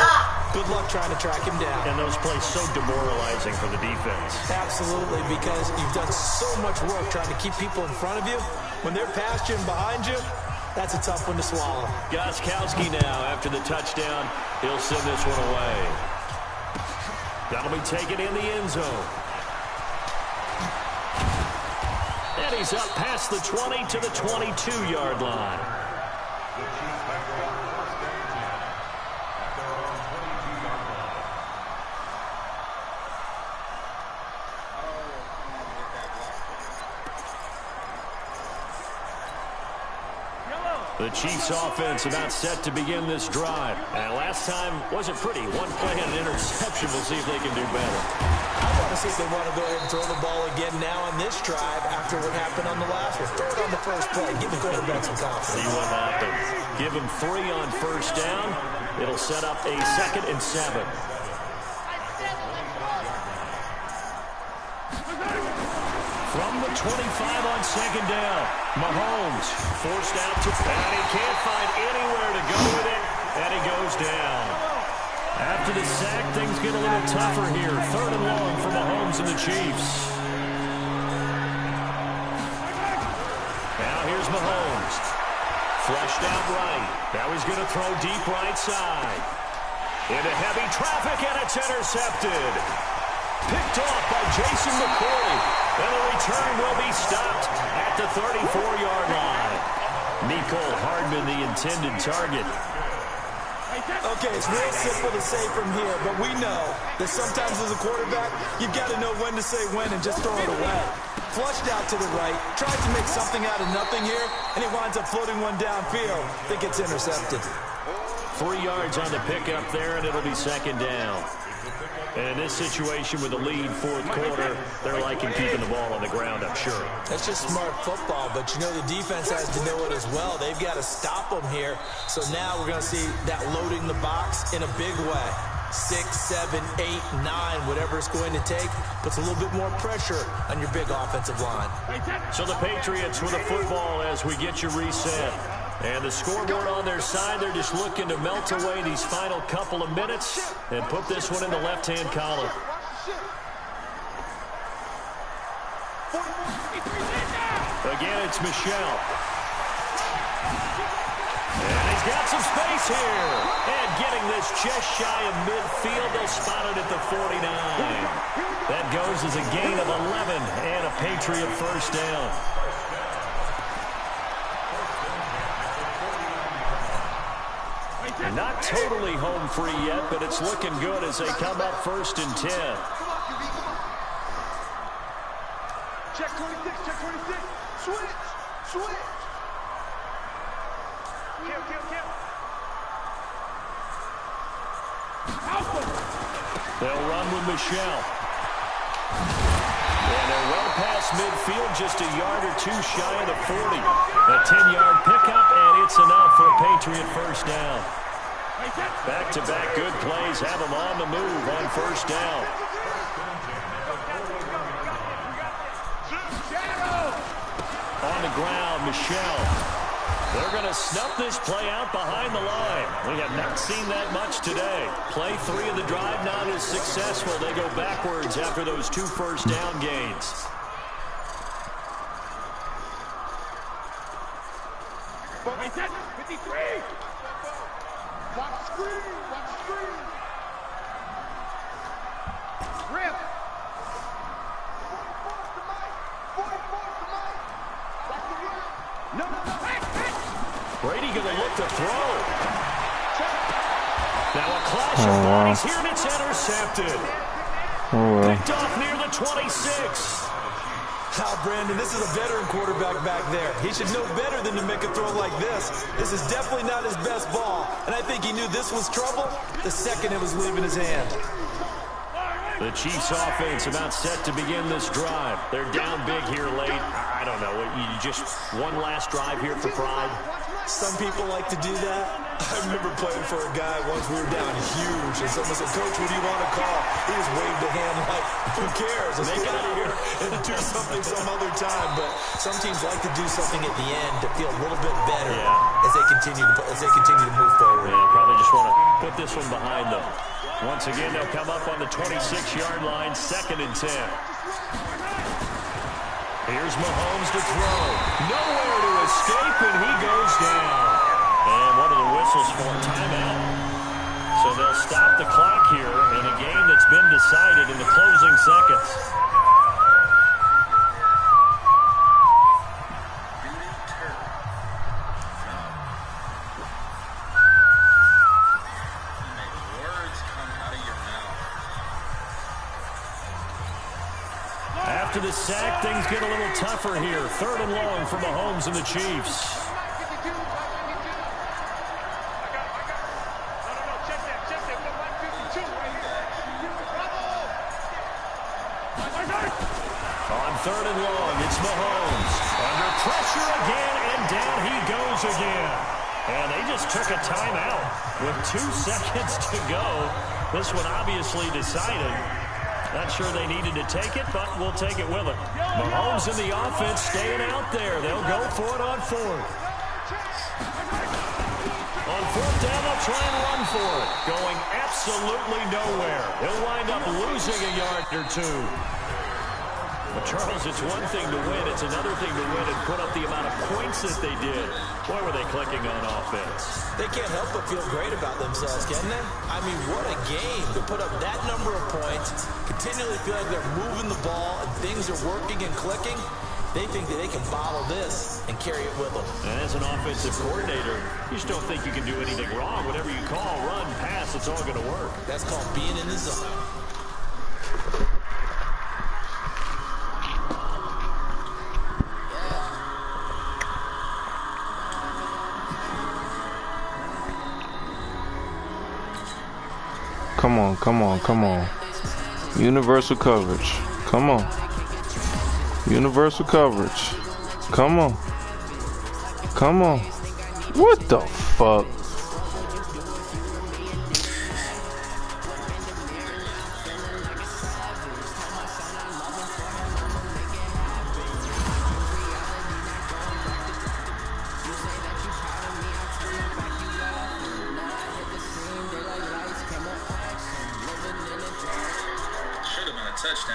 good luck trying to track him down. And those plays so demoralizing for the defense. Absolutely, because you've done so much work trying to keep people in front of you. When they're past you and behind you, that's a tough one to swallow. Gostkowski now, after the touchdown, he'll send this one away. That'll be taken in the end zone. And he's up past the 20 to the 22-yard line. The Chiefs offense about set to begin this drive. And last time wasn't pretty. One play and an interception. We'll see if they can do better. I want to see if they want to go ahead and throw the ball again now on this drive after what happened on the last one. Throw it on the first play. Give the quarterback some confidence. See what happens. Give him 3 on first down. It'll set up a 2nd and 7. From the 25 on 2nd down, Mahomes forced out to and he can't find anywhere to go with it, and he goes down. After the sack, things get a little tougher here. 3rd and long for Mahomes and the Chiefs. Now here's Mahomes. Flushed out right. Now he's going to throw deep right side. Into heavy traffic, and it's intercepted. Picked off by Jason McCoy. And the return will be stopped at the 34-yard line. Nicole Hardman, the intended target. Okay, it's real simple to say from here, but we know that sometimes as a quarterback, you've got to know when to say when and just throw it away. Flushed out to the right, tried to make something out of nothing here, and he winds up floating one downfield. I think it's intercepted. 3 yards on the pickup there, and it'll be 2nd down. And in this situation with the lead 4th quarter, they're liking keeping the ball on the ground, I'm sure. That's just smart football, but you know the defense has to know it as well. They've got to stop them here. So now we're going to see that loading the box in a big way. 6, 7, 8, 9, whatever it's going to take, puts a little bit more pressure on your big offensive line. So the Patriots with the football as we get you reset. And the scoreboard on their side, they're just looking to melt away these final couple of minutes and put this one in the left-hand column. Again, it's Michelle. And he's got some space here. And getting this just shy of midfield, they'll spot it at the 49. That goes as a gain of 11 and a Patriot first down. Not totally home free yet, but it's looking good as they come up 1st and 10. Check 26, check 26. Switch, switch. Kill. They'll run with Michelle. And they're well past midfield, just a yard or two shy of the 40. A 10-yard pickup, and it's enough for a Patriot first down. Back-to-back good plays have them on the move on 1st down. On the ground, Michelle. They're going to snuff this play out behind the line. We have not seen that much today. Play 3 of the drive not as successful. They go backwards after those 2 first down gains. Watch screen, watch screen. Rip. 44's the mic. 44's the mic. Back to right. No. Brady going to look to throw. Now a clash of bodies here, and it's intercepted. Picked off near the 26. Brandon, this is a veteran quarterback back there. He should know better than to make a throw like this. This is definitely not his best ball, and I think he knew this was trouble the second it was leaving his hand. The Chiefs offense about set to begin this drive. They're down big here late. I don't know. You just one last drive here for pride. Some people like to do that. I remember playing for a guy once. We were down huge, and someone said, "Coach, what do you want to call?" He just waved a hand like, "Who cares? Let's get out of here and do something some other time." But some teams like to do something at the end to feel a little bit better as they continue to move forward. Yeah, probably just want to put this one behind them. Once again, they'll come up on the 26-yard line, 2nd and 10. Here's Mahomes to throw. Nowhere to escape, and he goes down. And what are the whistles for? Timeout. So they'll stop the clock here in a game that's been decided in the closing seconds. After the sack, things get a little tougher here. 3rd and long for Mahomes and the Chiefs. On 3rd and long, it's Mahomes. Under pressure again, and down he goes again. And they just took a timeout with 2 seconds to go. This one obviously decided. Not sure they needed to take it, but we'll take it with them. Mahomes and the offense staying out there. They'll go for it on 4th. On 4th down, they'll try and run for it. Going absolutely nowhere. He'll wind up losing a yard or 2. But Charles, it's one thing to win. It's another thing to win and put up the amount of points that they did. Boy, were they clicking on offense. They can't help but feel great about themselves, can they? I mean, what a game to put up that number of points, continually feel like they're moving the ball and things are working and clicking. They think that they can bottle this and carry it with them. And as an offensive coordinator, you just don't think you can do anything wrong. Whatever you call, run, pass, it's all going to work. That's called being in the zone. Come on, come on, come on. Universal coverage. Come on. Universal coverage. Come on. Come on. What the fuck?